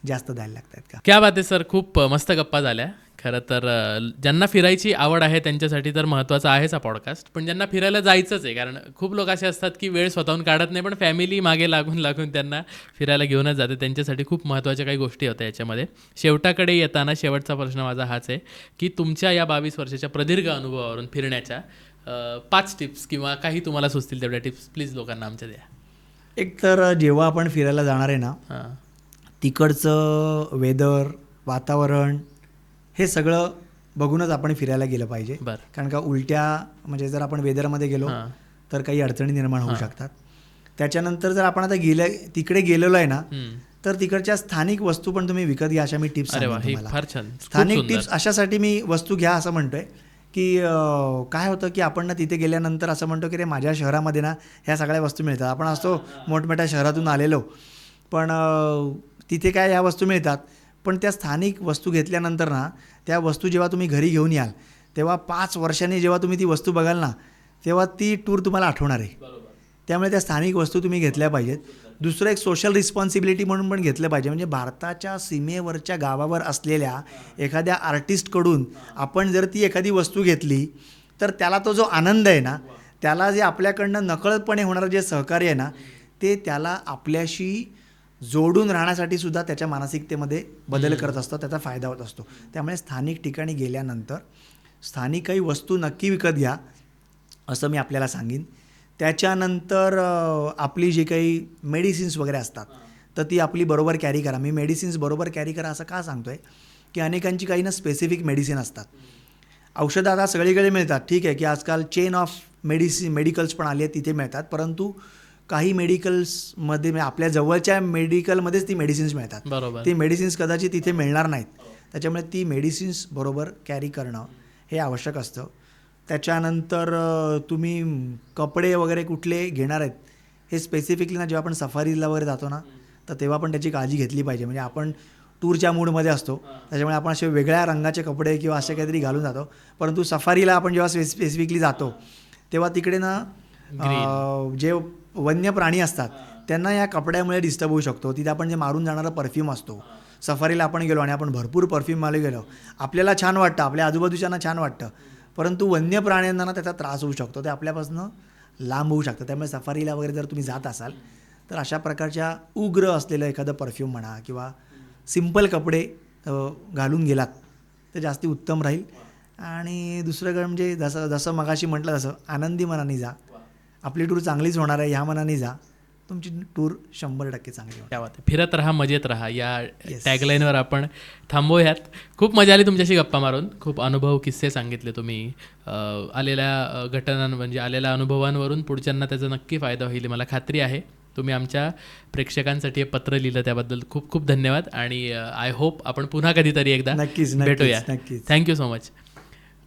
जास्त द्यायला लागतात का. क्या बात आहे सर, खूप मस्त गप्पा झाल्या. खरं तर ज्यांना फिरायची आवड आहे त्यांच्यासाठी तर महत्त्वाचा आहेच हा पॉडकास्ट. पण ज्यांना फिरायला जायचंच आहे, कारण खूप लोक असे असतात की वेळ स्वतःहून काढत नाही, पण फॅमिली मागे लागून त्यांना फिरायला घेऊनच जाते. त्यांच्यासाठी खूप महत्त्वाच्या काही गोष्टी होत्या याच्यामध्ये. शेवटाकडे येताना शेवटचा प्रश्न माझा हाच आहे की तुमच्या या 22 वर्षाच्या प्रदीर्घ अनुभवावरून फिरण्याच्या 5 टिप्स किंवा काही तुम्हाला सुचतील तेवढ्या टिप्स प्लीज लोकांना आमच्या द्या. एक तर जेव्हा आपण फिरायला जाणार आहे ना, तिकडचं वेदर, वातावरण हे सगळं बघूनच आपण फिरायला गेलं पाहिजे. कारण का उलट्या म्हणजे जर आपण वेदरमध्ये गेलो तर काही अडचणी निर्माण होऊ शकतात. त्याच्यानंतर जर आपण आता तिकडे गेलेलो आहे ना, तर तिकडच्या स्थानिक वस्तू पण तुम्ही विकत घ्या, अशा मी टिप्स सांगतो. फार छान स्थानिक टिप्स अशासाठी मी वस्तू घ्या असं म्हणतोय की काय होतं की आपण ना तिथे गेल्यानंतर असं म्हणतो की रे माझ्या शहरामध्ये ना ह्या सगळ्या वस्तू मिळतात. आपण असतो मोठमोठ्या शहरातून आलेलो, पण तिथे काय ह्या वस्तू मिळतात, पण त्या स्थानिक वस्तू घेतल्यानंतर ना त्या वस्तू जेव्हा तुम्ही घरी घेऊन याल तेव्हा 5 वर्षांनी जेव्हा तुम्ही ती वस्तू बघाल ना तेव्हा ती टूर तुम्हाला आठवणार आहे. त्यामुळे त्या स्थानिक वस्तू तुम्ही घेतल्या पाहिजेत. दुसरं एक सोशल रिस्पॉन्सिबिलिटी म्हणून पण घेतलं पाहिजे. म्हणजे भारताच्या सीमेवरच्या गावावर असलेल्या एखाद्या आर्टिस्टकडून आपण जर ती एखादी वस्तू घेतली तर त्याला तो जो आनंद आहे ना, त्याला जे आपल्याकडनं नकळतपणे होणारं जे सहकार्य आहे ना, ते त्याला आपल्याशी जोडून राहण्यासाठी सुद्धा त्याच्या मानसिकतेमध्ये बदल करत असतो, त्याचा फायदा होत असतो. त्यामुळे स्थानिक ठिकाणी गेल्यानंतर स्थानिक काही वस्तू नक्की विकत घ्या असं मी आपल्याला सांगेन. त्याच्यानंतर आपली जी काही मेडिसिन्स वगैरे असतात तर ती आपली बरोबर कॅरी करा. मी मेडिसिन्स बरोबर कॅरी करा असं का सांगतो आहे की अनेकांची काही ना स्पेसिफिक मेडिसिन असतात. औषधं आता सगळीकडे मिळतात, ठीक आहे की आजकाल चेन ऑफ मेडिकल्स पण आली आहेत, तिथे मिळतात. परंतु काही मेडिकल्समध्ये आपल्या जवळच्या मेडिकलमध्येच ती मेडिसिन्स मिळतात. बरोबर. ती मेडिसिन्स कदाचित तिथे मिळणार नाहीत. त्याच्यामुळे ती मेडिसिन्स बरोबर कॅरी करणं हे आवश्यक असतं. त्याच्यानंतर तुम्ही कपडे वगैरे कुठले घेणार आहेत हे स्पेसिफिकली ना जेव्हा आपण सफारीला वगैरे जातो ना तर तेव्हा पण त्याची काळजी घेतली पाहिजे. म्हणजे आपण टूरच्या मूडमध्ये असतो त्याच्यामुळे आपण असे वेगळ्या रंगाचे कपडे किंवा असे काहीतरी घालून जातो. परंतु सफारीला आपण जेव्हा स्पेसिफिकली जातो तेव्हा तिकडे ना जे वन्य प्राणी असतात त्यांना या कपड्यामुळे डिस्टर्ब होऊ शकतो. तिथे आपण जे मारून जाणारा परफ्यूम असतो, सफारीला आपण गेलो आणि आपण भरपूर परफ्यूममध्ये गेलो, आपल्याला छान वाटतं, आपल्या आजूबाजूच्यांना छान वाटतं, परंतु वन्य प्राण्यांना ना त्याचा त्रास होऊ शकतो, ते आपल्यापासून लांब होऊ शकतं. त्यामुळे सफारीला वगैरे जर तुम्ही जात असाल तर अशा प्रकारच्या उग्र असलेलं एखादं परफ्यूम म्हणा किंवा सिंपल कपडे घालून गेलात तर जास्ती उत्तम राहील. आणि दुसरं म्हणजे जसं मगाशी म्हटलं तसं आनंदी मनाने जा. आपली टूर चांगलीच होणार आहे ह्या मनाने जा, तुमची टूर 100% चांगली होणार. क्या बात आहे. फिरत राहा, मजेत राहा या टॅगलाईनवर आपण थांबूयात. खूप मजा आली तुमच्याशी गप्पा मारून. खूप अनुभव, किस्से सांगितले तुम्ही. आलेल्या घटनां म्हणजे आलेल्या अनुभवांवरून पुढच्यांना त्याचा नक्की फायदा होईल मला खात्री आहे. तुम्ही आमच्या प्रेक्षकांसाठी हे पत्र लिहिलं त्याबद्दल खूप खूप धन्यवाद. आणि आय होप आपण पुन्हा कधीतरी एकदा नक्कीच भेटूया. Thank you so much.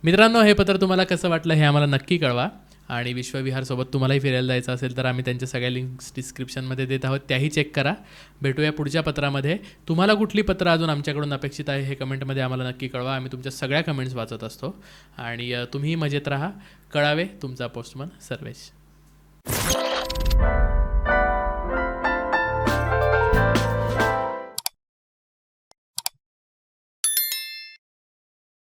मित्रांनो, हे पत्र तुम्हाला कसं वाटलं हे आम्हाला नक्की कळवा. आणि विश्वविहारसोबत तुम्हालाही फिरायला जायचं असेल तर आम्ही त्यांच्या सगळ्या लिंक्स डिस्क्रिप्शनमध्ये देत आहोत, त्याही चेक करा. भेटूया पुढच्या पत्रामध्ये. तुम्हाला कुठली पत्र अजून आमच्याकडून अपेक्षित आहे हे कमेंटमध्ये आम्हाला नक्की कळवा. आम्ही तुमच्या सगळ्या कमेंट्स वाचत असतो. आणि तुम्हीही मजेत राहा. कळावे तुमचा पोस्टमन सर्वेश.